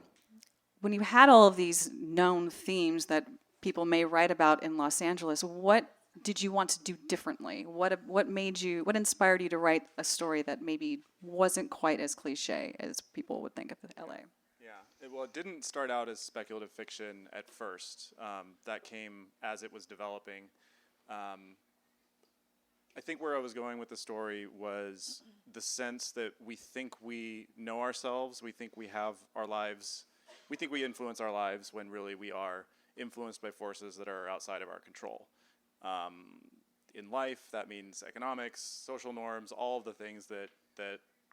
you had all of these known themes that people may write about in Los Angeles, what did you want to do differently? What inspired you to write a story that maybe wasn't quite as cliche as people would think of LA? Well, it didn't start out as speculative fiction at first. That came as it was developing. I think where I was going with the story was the sense that we think we know ourselves, we think we have our lives, we think we influence our lives when really we are influenced by forces that are outside of our control. In life, that means economics, social norms, all of the things that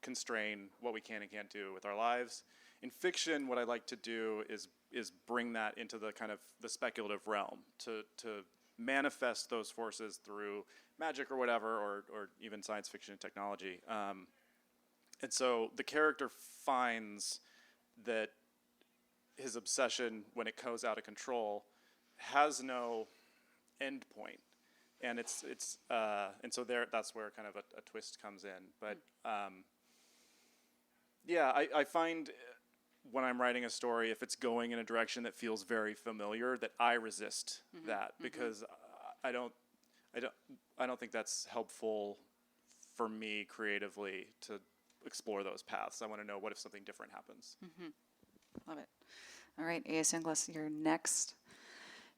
constrain what we can and can't do with our lives. In fiction, what I like to do is bring that into the kind of the speculative realm, to manifest those forces through magic or whatever, or even science fiction and technology. And so the character finds that his obsession, when it goes out of control, has no end point. And and so that's where kind of a twist comes in. But I find when I'm writing a story, if it's going in a direction that feels very familiar, that I resist that, because I don't think that's helpful for me creatively to explore those paths. I want to know, what if something different happens? Love it. All right, A.S. Inglis, you're next.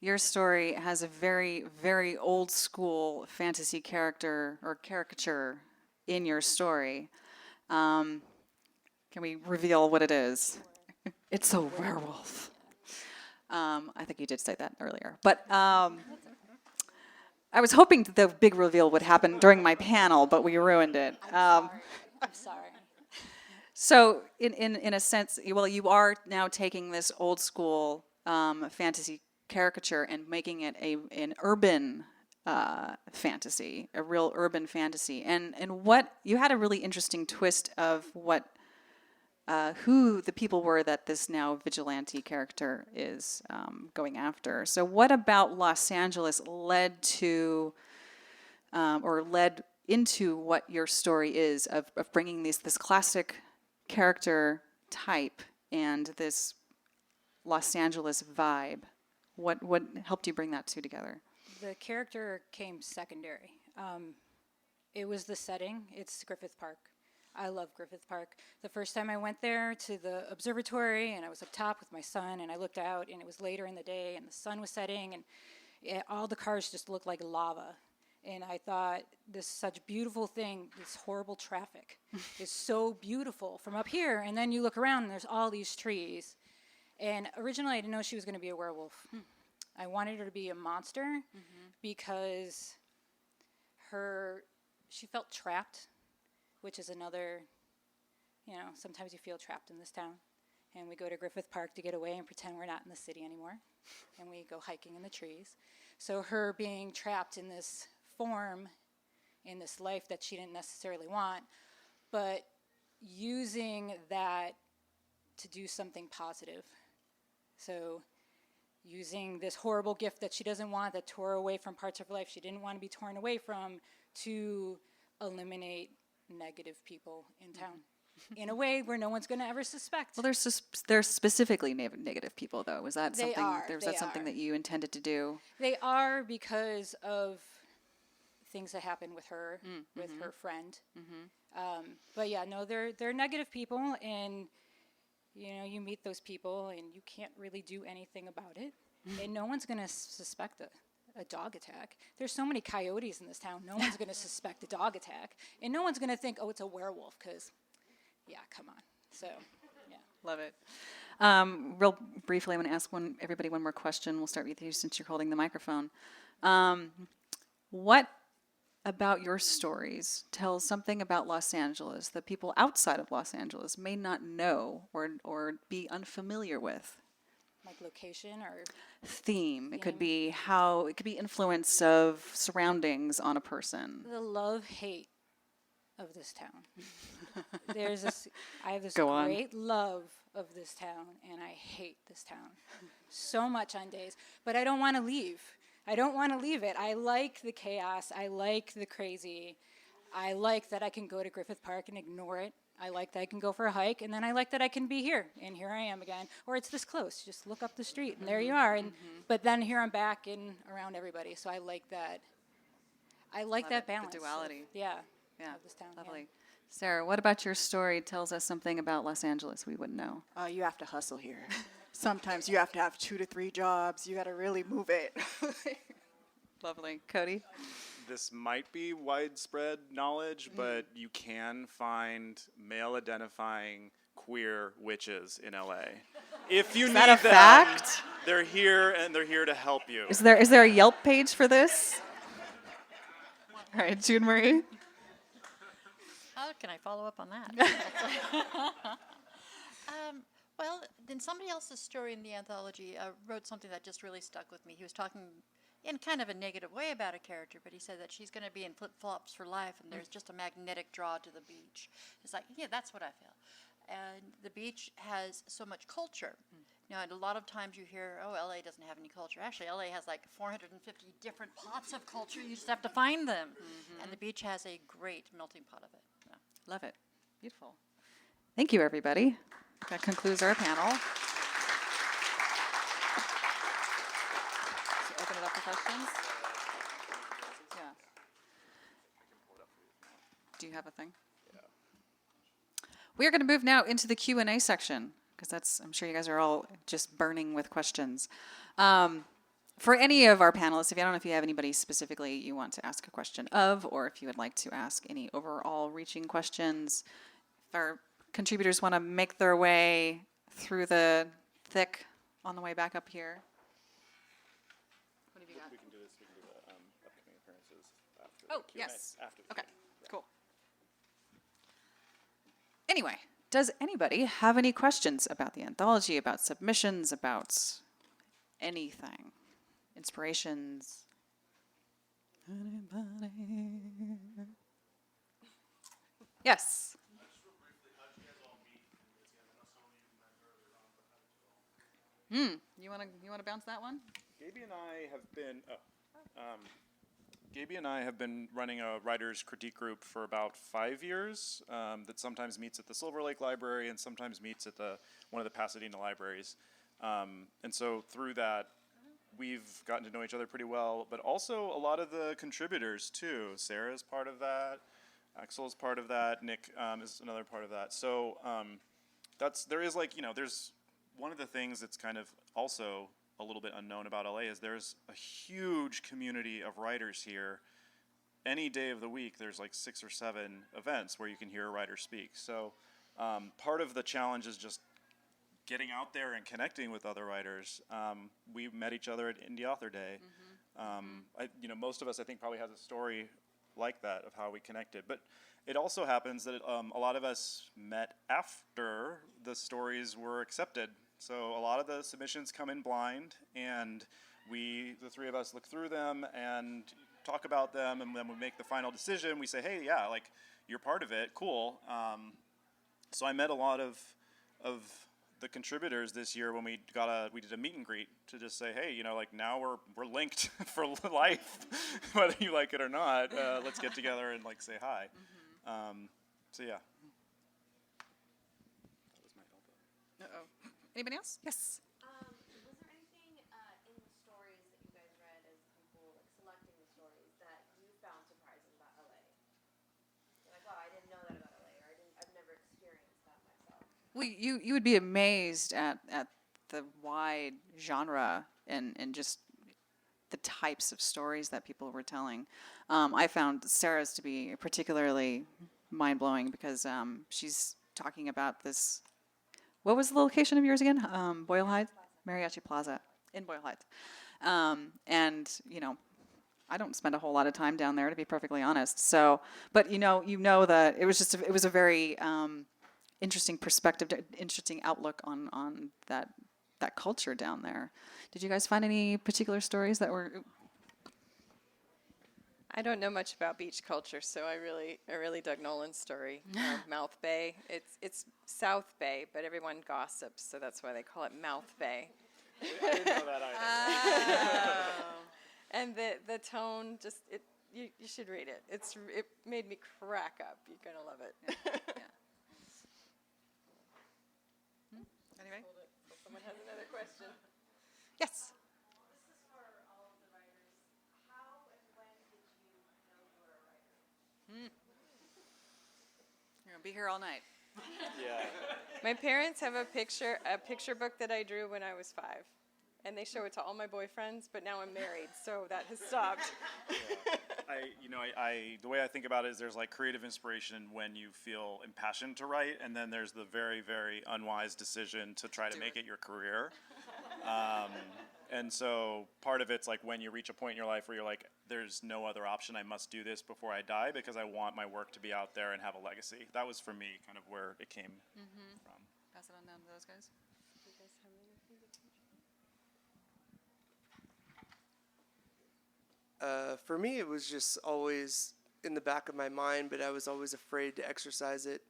Your story has a very, very old school fantasy character or caricature in your story. Can we reveal what it is? It's a werewolf. I think you did say that earlier. But I was hoping the big reveal would happen during my panel, but we ruined it. I'm sorry. So in a sense, well, you are now taking this old school fantasy caricature and making it an urban fantasy, a real urban fantasy. And what you had a really interesting twist of who the people were that this now vigilante character is going after. So what about Los Angeles led to or led into what your story is of bringing this classic character type and this Los Angeles vibe? What helped you bring that two together? The character came secondary. It was the setting. It's Griffith Park. I love Griffith Park. The first time I went there to the observatory, and I was up top with my son, and I looked out, and it was later in the day, and the sun was setting, and all the cars just looked like lava. And I thought, this is such a beautiful thing, this horrible traffic is so beautiful from up here. And then you look around, and there's all these trees. And originally, I didn't know she was going to be a werewolf. I wanted her to be a monster because she felt trapped, which is another, sometimes you feel trapped in this town. And we go to Griffith Park to get away and pretend we're not in the city anymore. And we go hiking in the trees. So her being trapped in this form, in this life that she didn't necessarily want, but using that to do something positive. So using this horrible gift that she doesn't want, that tore away from parts of her life she didn't want to be torn away from, to eliminate negative people in town in a way where no one's going to ever suspect. Well, there's specifically negative people, though. Was that They something? are, Was they that something are. that you intended to do? They are, because of things that happened with her, with her friend. But yeah, no, they're negative people, and you meet those people, and you can't really do anything about it, and no one's going to suspect a dog attack. There's so many coyotes in this town. No one's going to suspect a dog attack, and no one's going to think, oh, it's a werewolf, because, yeah, come on. So, yeah. Love it. Real briefly, I'm going to ask everybody one more question. We'll start with you since you're holding the microphone. What about your stories tells something about Los Angeles that people outside of Los Angeles may not know or be unfamiliar with? Like location or theme. It could be influence of surroundings on a person. The love-hate of this town. I have this Go on. great love of this town, and I hate this town so much on days. But I don't want to leave. I don't want to leave it. I like the chaos. I like the crazy. I like that I can go to Griffith Park and ignore it. I like that I can go for a hike, and then I like that I can be here, and here I am again. Or it's this close. Just look up the street, and there you are. And but then here I'm back and around everybody. So I like that. I like Love that it, the balance. duality. Yeah. Yeah, Of this town. yeah. lovely. Sarah, what about your story tells us something about Los Angeles we wouldn't know? You have to hustle here. Sometimes you have to have 2 to 3 jobs. You got to really move it. Lovely. Cody? This might be widespread knowledge, but you can find male-identifying queer witches in LA. If you need that a them, fact? they're here and they're here to help you. Is there a Yelp page for this? All right, June Marie? How can I follow up on that? Well, then somebody else's story in the anthology wrote something that just really stuck with me. He was talking in kind of a negative way about a character, but he said that she's going to be in flip-flops for life, and there's just a magnetic draw to the beach. It's like, yeah, that's what I feel. And the beach has so much culture. You know, and a lot of times you hear, oh, LA doesn't have any culture. Actually, LA has like 450 different pots of culture. You just have to find them. And the beach has a great melting pot of it. Yeah. Love it. Beautiful. Thank you, everybody. That concludes our panel. So open it up for questions. Yeah. Do you have a thing? Yeah. We are going to move now into the Q&A section, because I'm sure you guys are all just burning with questions. For any of our panelists, I don't know if you have anybody specifically you want to ask a question of, or if you would like to ask any overall reaching questions. If our contributors want to make their way through the thick on the way back up here. What have you got? We can do this. We can do the upcoming appearances after. Oh, the Q&A, yes. After the Okay, Q&A. cool. Anyway, does anybody have any questions about the anthology, about submissions, about anything? Inspirations? Anybody? Yes. You want to bounce that one? Gaby and I have been running a writers critique group for about 5 years that sometimes meets at the Silver Lake Library and sometimes meets at one of the Pasadena libraries. And so through that, we've gotten to know each other pretty well, but also a lot of the contributors too. Sarah's part of that, Axel's part of that, Nick is another part of that. So there's one of the things that's kind of also a little bit unknown about LA is there's a huge community of writers here. Any day of the week, there's like 6 or 7 events where you can hear a writer speak. So part of the challenge is just getting out there and connecting with other writers. We met each other at Indie Author Day. Most of us, I think, probably has a story like that of how we connected. But it also happens that a lot of us met after the stories were accepted. So a lot of the submissions come in blind, and the 3 of us look through them and talk about them, and then we make the final decision. We say, hey, yeah, like, you're part of it, cool. So I met a lot of the contributors this year when we did a meet and greet to just say, hey, now we're linked for life, whether you like it or not. Let's get together and say hi. So yeah. That was my elbow. Anybody else? Yes. Was there anything in the stories that you guys read as people selecting the stories that you found surprising about LA? You're like, wow, I didn't know that about LA, or I've never experienced that myself. Well, you would be amazed at the wide genre and just the types of stories that people were telling. I found Sarah's to be particularly mind-blowing because she's talking about this. What was the location of yours again? Boyle Heights? Mariachi Plaza in Boyle Heights. And, I don't spend a whole lot of time down there, to be perfectly honest. So, but that it was a very interesting perspective, interesting outlook on that culture down there. Did you guys find any particular stories that were? I don't know much about beach culture, so I really dug Nolan's story. Mouth Bay. It's South Bay, but everyone gossips, so that's why they call it Mouth Bay. I didn't know that either. And the tone, just you should read it. It made me crack up. You're gonna love it. Anyway? Someone has another question. Yes. You're gonna be here all night. Yeah. My parents have a picture book that I drew when I was 5, and they show it to all my boyfriends. But now I'm married, so that has stopped. The way I think about it is there's like creative inspiration when you feel impassioned to write, and then there's the very, very unwise decision to try to make it your career. And so part of it's like when you reach a point in your life where you're like, there's no other option, I must do this before I die because I want my work to be out there and have a legacy. That was for me kind of where it came from. Pass it on down to those guys. For me, it was just always in the back of my mind, but I was always afraid to exercise it,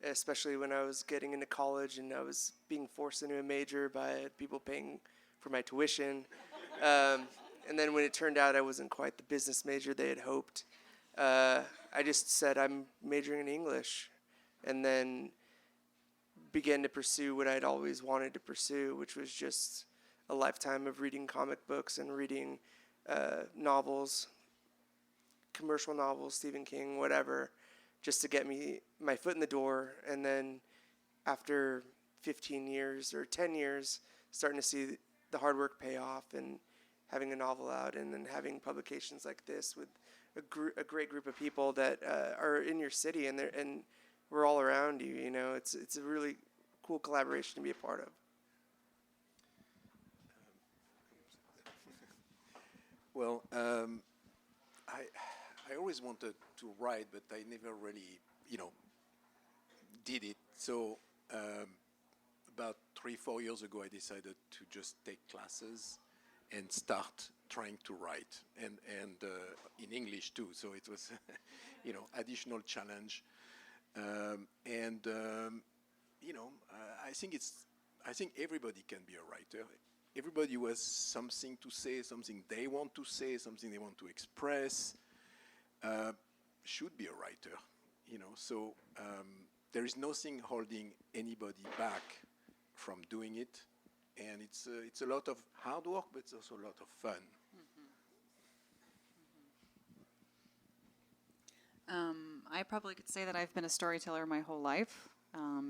especially when I was getting into college and I was being forced into a major by people paying for my tuition. And then when it turned out I wasn't quite the business major they had hoped, I just said I'm majoring in English, and then began to pursue what I'd always wanted to pursue, which was just a lifetime of reading comic books and reading novels, commercial novels, Stephen King, whatever, just to get me my foot in the door. And then after 15 years or 10 years, starting to see the hard work pay off and having a novel out, and then having publications like this with a great group of people that are in your city, and we're all around you. You know, it's a really cool collaboration to be a part of. Well, I always wanted to write, but I never really, did it. So about 3-4 years ago, I decided to just take classes and start trying to write, and in English too. So it was, additional challenge. I think everybody can be a writer. Everybody who has something to say, something they want to say, something they want to express, should be a writer. So there is nothing holding anybody back from doing it, and it's a lot of hard work, but it's also a lot of fun. I probably could say that I've been a storyteller my whole life.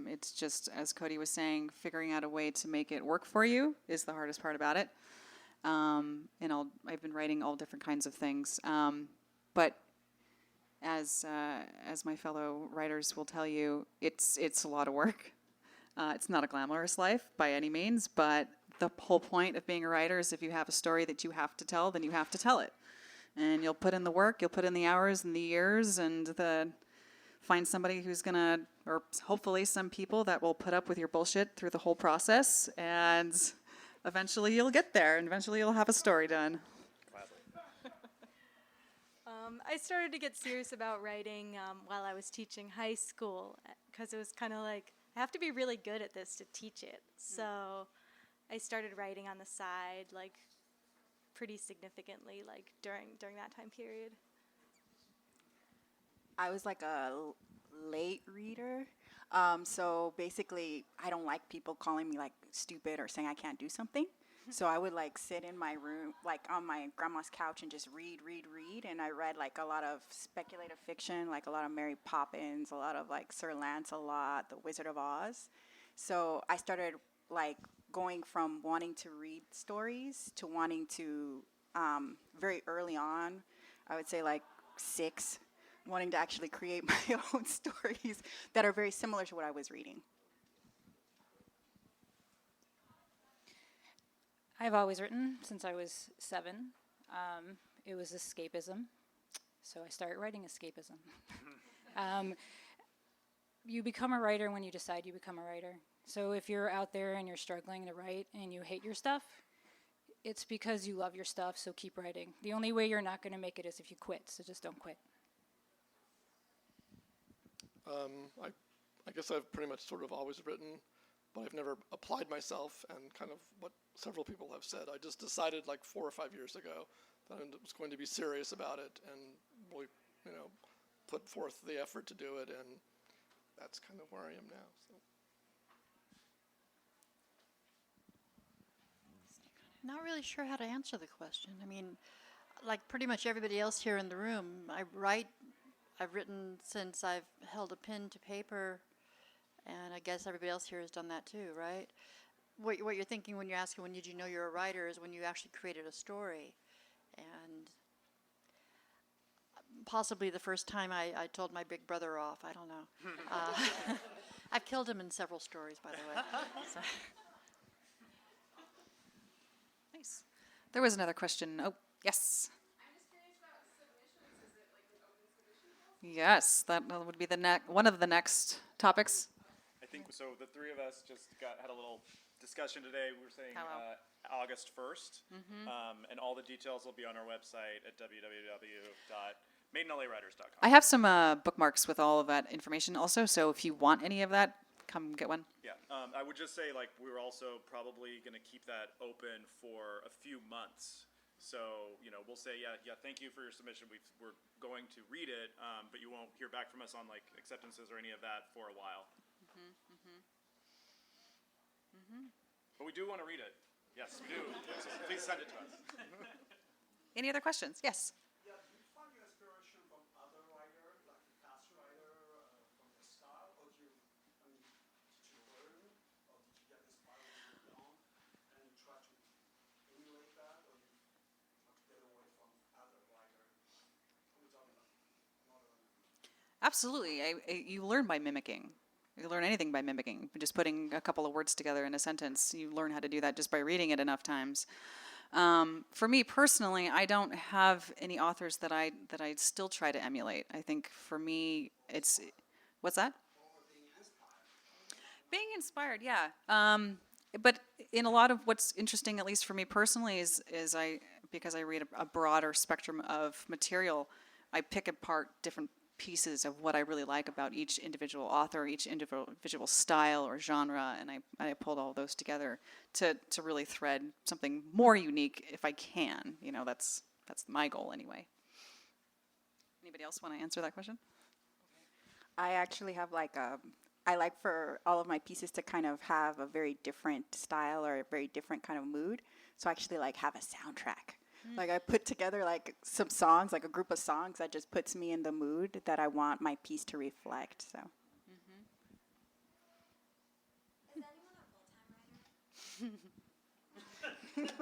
It's just, as Cody was saying, figuring out a way to make it work for you is the hardest part about it. I've been writing all different kinds of things. But as my fellow writers will tell you, it's a lot of work. It's not a glamorous life by any means, but the whole point of being a writer is if you have a story that you have to tell, then you have to tell it. And you'll put in the work, you'll put in the hours and the years, and find somebody who's gonna, or hopefully some people that will put up with your bullshit through the whole process, and eventually you'll get there, and eventually you'll have a story done. I started to get serious about writing while I was teaching high school, because it was kind of like, I have to be really good at this to teach it. So I started writing on the side, like, pretty significantly, like, during that time period. I was like a late reader. So basically, I don't like people calling me like stupid or saying I can't do something. So I would like sit in my room, like on my grandma's couch, and just read. And I read like a lot of speculative fiction, like a lot of Mary Poppins, a lot of like Sir Lancelot, The Wizard of Oz. So I started like going from wanting to read stories to wanting to, very early on, I would say like 6, wanting to actually create my own stories that are very similar to what I was reading. I've always written since I was 7. It was escapism, so I started writing escapism. You become a writer when you decide you become a writer. So if you're out there and you're struggling to write and you hate your stuff, it's because you love your stuff, so keep writing. The only way you're not going to make it is if you quit, so just don't quit. I guess I've pretty much sort of always written, but I've never applied myself, and kind of what several people have said. I just decided like 4 or 5 years ago that I was going to be serious about it and really, put forth the effort to do it, and that's kind of where I am now. So. Not really sure how to answer the question. I mean, like pretty much everybody else here in the room, I've written since I've held a pen to paper, and I guess everybody else here has done that too, right? What you're thinking when you're asking when did you know you're a writer is when you actually created a story. And possibly the first time I told my big brother off, I don't know. I've killed him in several stories, by the way. So. Nice. There was another question. Oh, yes. Yes, that would be one of the next topics. I think so. The three of us just had a little discussion today. We were saying August 1st, and all the details will be on our website at www.maidenlawriters.com. I have some bookmarks with all of that information also, so if you want any of that, come get one. Yeah, I would just say, like, we're also probably going to keep that open for a few months. So, we'll say, yeah, thank you for your submission. We're going to read it, but you won't hear back from us on, like, acceptances or any of that for a while. But we do want to read it. Yes, we do. So please send it to us. Any other questions? Yes. Yeah, do you find your inspiration from other writers, like past writer, from your style, or did you learn, or did you get inspired when you were young, and you try to emulate that, or you try to get away from other writers? Absolutely. You learn by mimicking. You learn anything by mimicking. Just putting a couple of words together in a sentence, you learn how to do that just by reading it enough times. For me personally, I don't have any authors that I still try to emulate. I think for me, it's what's that? Being inspired, yeah. But in a lot of what's interesting, at least for me personally, is because I read a broader spectrum of material, I pick apart different pieces of what I really like about each individual author, each individual style or genre, and I pulled all those together to really thread something more unique if I can. That's my goal anyway. Anybody else want to answer that question? I actually have I like for all of my pieces to kind of have a very different style or a very different kind of mood. So I actually have a soundtrack. Like I put together some songs, like a group of songs that just puts me in the mood that I want my piece to reflect. So. Is anyone a full-time writer?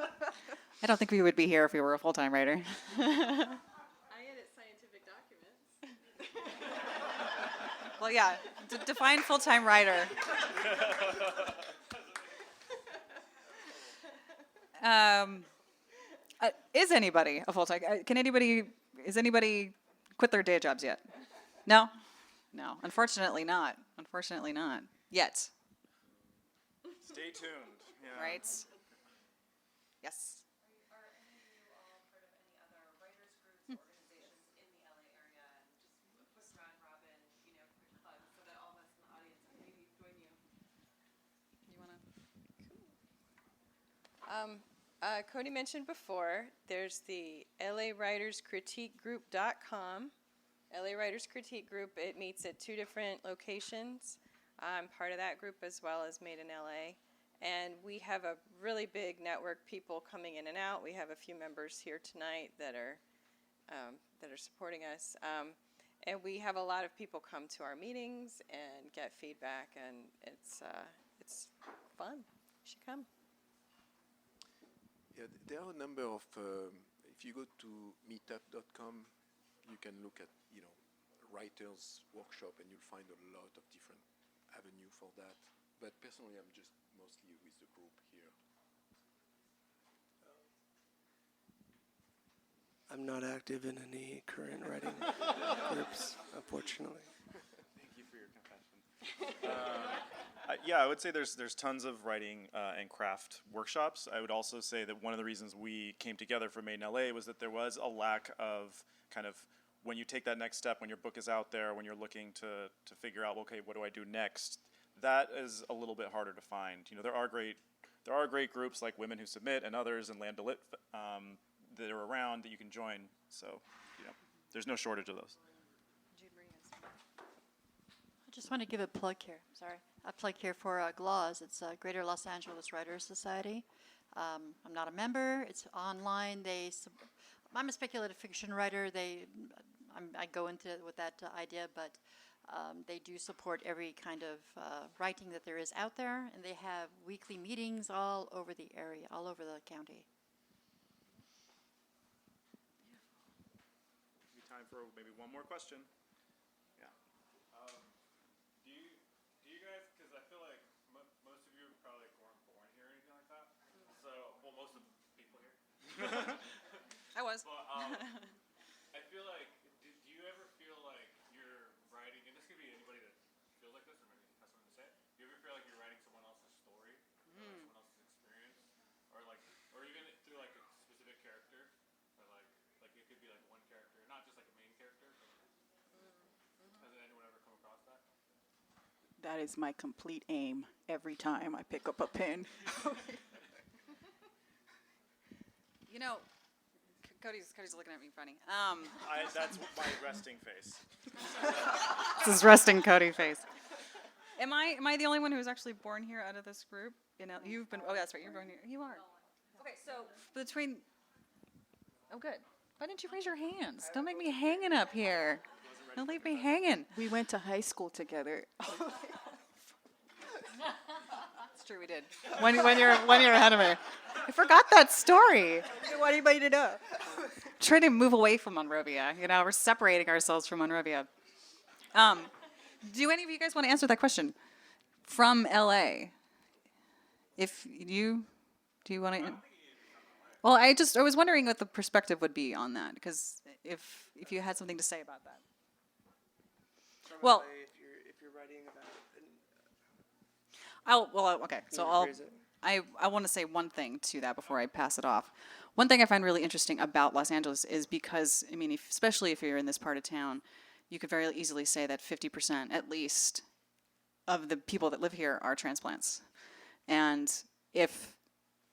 I don't think we would be here if we were a full-time writer. I edit scientific documents. Well, yeah, define full-time writer. Is anybody a full-time? Is anybody quit their day jobs yet? No? No, unfortunately not. Unfortunately not. Yet. Stay tuned. Yeah. Right? Yes. Are any of you all part of any other writers groups, organizations in the LA area? And just a quick round robin, quick plug, so that all of us in the audience can maybe join you. You want to? Cody mentioned before, there's the LAWritersCritiqueGroup.com. LA Writers Critique Group, it meets at 2 different locations. I'm part of that group as well as Made in LA. And we have a really big network, people coming in and out. We have a few members here tonight that are supporting us. And we have a lot of people come to our meetings and get feedback, and it's fun. You should come. Yeah, there are a number of, if you go to meetup.com, you can look at, writers workshop, and you'll find a lot of different avenue for that. But personally, I'm just mostly with the group here. I'm not active in any current writing groups, unfortunately. Thank you for your confession. Yeah, I would say there's tons of writing and craft workshops. I would also say that one of the reasons we came together for Made in LA was that there was a lack of kind of when you take that next step, when your book is out there, when you're looking to figure out, okay, what do I do next? That is a little bit harder to find. You know, there are great groups like Women Who Submit and others and Land to Lit that are around that you can join. So, you know, there's no shortage of those. I just want to give a plug here. Sorry, a plug here for GLAWS. It's Greater Los Angeles Writers Society. I'm not a member. It's online. I'm a speculative fiction writer. I go into it with that idea, but they do support every kind of writing that there is out there, and they have weekly meetings all over the area, all over the county. Maybe time for maybe one more question. Yeah. Do you guys, because I feel like most of you probably weren't born here or anything like that. So, well, most of the people here. I was. But I feel like, do you ever feel like you're writing, and this could be anybody that feels like this or maybe has something to say, do you ever feel like you're writing someone else's story, or like someone else's experience, or even through like a specific character, or like it could be like one character, not just like a main character, but has anyone ever come across that? That is my complete aim every time I pick up a pen. You know, Cody's looking at me funny. That's my resting face. This is resting Cody face. Am I the only one who was actually born here out of this group? You've been. Oh, that's right. You're born here. You are. Okay, so between. Oh, good. Why didn't you raise your hands? Don't make me hanging up here. Don't leave me hanging. We went to high school together. It's true, we did. One year ahead of me. I forgot that story. Why do you made it up? Trying to move away from Monrovia. You know, we're separating ourselves from Monrovia. Do any of you guys want to answer that question? From LA. If you, do you want to? Well, I was wondering what the perspective would be on that, because if you had something to say about that. Well, if you're writing about. Okay. So I want to say one thing to that before I pass it off. One thing I find really interesting about Los Angeles is because, I mean, especially if you're in this part of town, you could very easily say that 50% at least of the people that live here are transplants. And if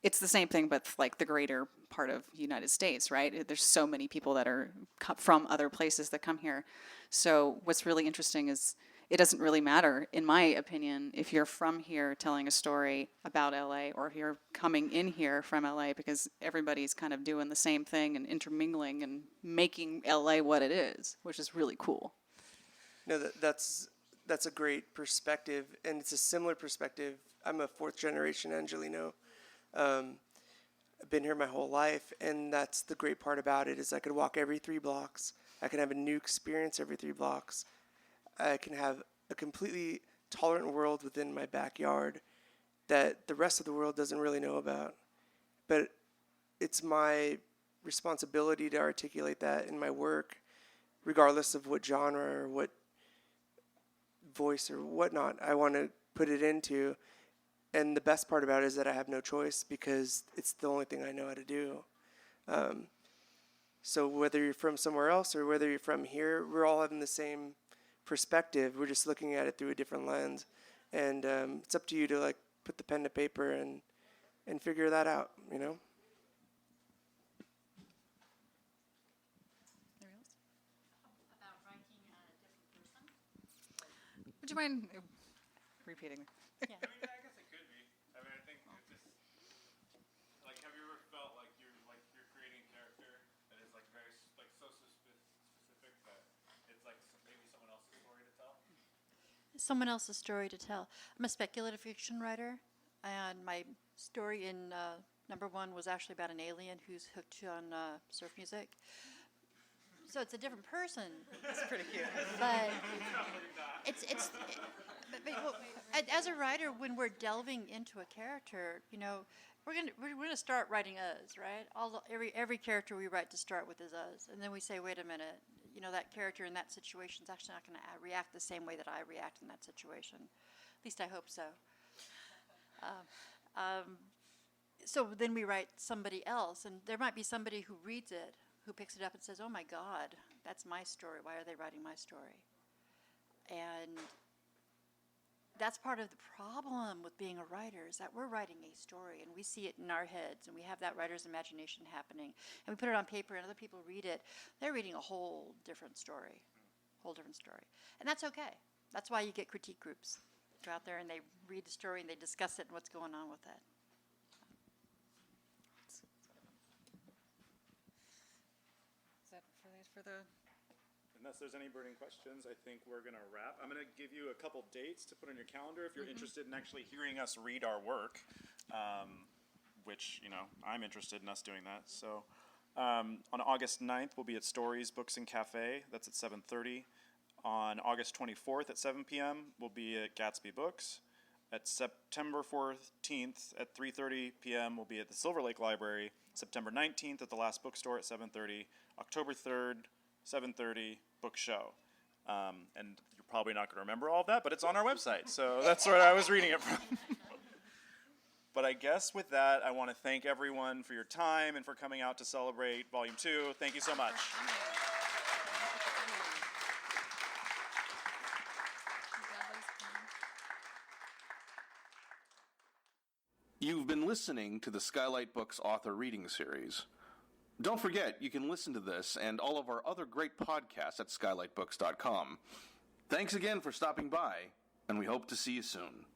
it's the same thing, but like the greater part of the United States, right? There's so many people that are from other places that come here. So what's really interesting is it doesn't really matter, in my opinion, if you're from here telling a story about LA or if you're coming in here from LA, because everybody's kind of doing the same thing and intermingling and making LA what it is, which is really cool. No, that's a great perspective, and it's a similar perspective. I'm a fourth generation Angeleno. I've been here my whole life, and that's the great part about it is I could walk every 3 blocks. I can have a new experience every 3 blocks. I can have a completely tolerant world within my backyard that the rest of the world doesn't really know about. But it's my responsibility to articulate that in my work, regardless of what genre or what voice or whatnot I want to put it into. And the best part about it is that I have no choice because it's the only thing I know how to do. So whether you're from somewhere else or whether you're from here, we're all having the same perspective. We're just looking at it through a different lens. And it's up to you to like put the pen to paper and figure that out, you know? About writing a different person? Would you mind repeating? I Yeah. mean, I guess it could be. I mean, I think it's just like, have you ever felt like you're creating a character that is like very like so specific that it's like maybe someone else's story to tell? Someone else's story to tell. I'm a speculative fiction writer, and my story in number 1 was actually about an alien who's hooked on surf music. So it's a different person. It's pretty cute. But as a writer, when we're delving into a character, you know, we're gonna start writing us, right? Every character we write to start with is us, and then we say, wait a minute, you know, that character in that situation is actually not going to react the same way that I react in that situation. At least I hope so. So then we write somebody else, and there might be somebody who reads it, who picks it up and says, oh my God, that's my story. Why are they writing my story? And that's part of the problem with being a writer, is that we're writing a story and we see it in our heads and we have that writer's imagination happening and we put it on paper and other people read it. They're reading a whole different story, And that's okay. That's why you get critique groups. Go out there and they read the story and they discuss it and what's going on with it. Is that for the Unless there's any burning questions, I think we're going to wrap. I'm going to give you a couple dates to put on your calendar if you're interested in actually hearing us read our work, which, I'm interested in us doing that. So on August 9th, we'll be at Stories, Books, and Cafe. That's at 7:30. On August 24th at 7 p.m., we'll be at Gatsby Books. At September 14th at 3:30 p.m., we'll be at the Silver Lake Library. September 19th at the Last Bookstore at 7:30. October 3rd, 7:30, book show. And you're probably not going to remember all of that, but it's on our website, so that's where I was reading it from. But I guess with that, I want to thank everyone for your time and for coming out to celebrate Volume 2. Thank you so much. You've been listening to the Skylight Books author reading series. Don't forget, you can listen to this and all of our other great podcasts at skylightbooks.com. Thanks again for stopping by, and we hope to see you soon.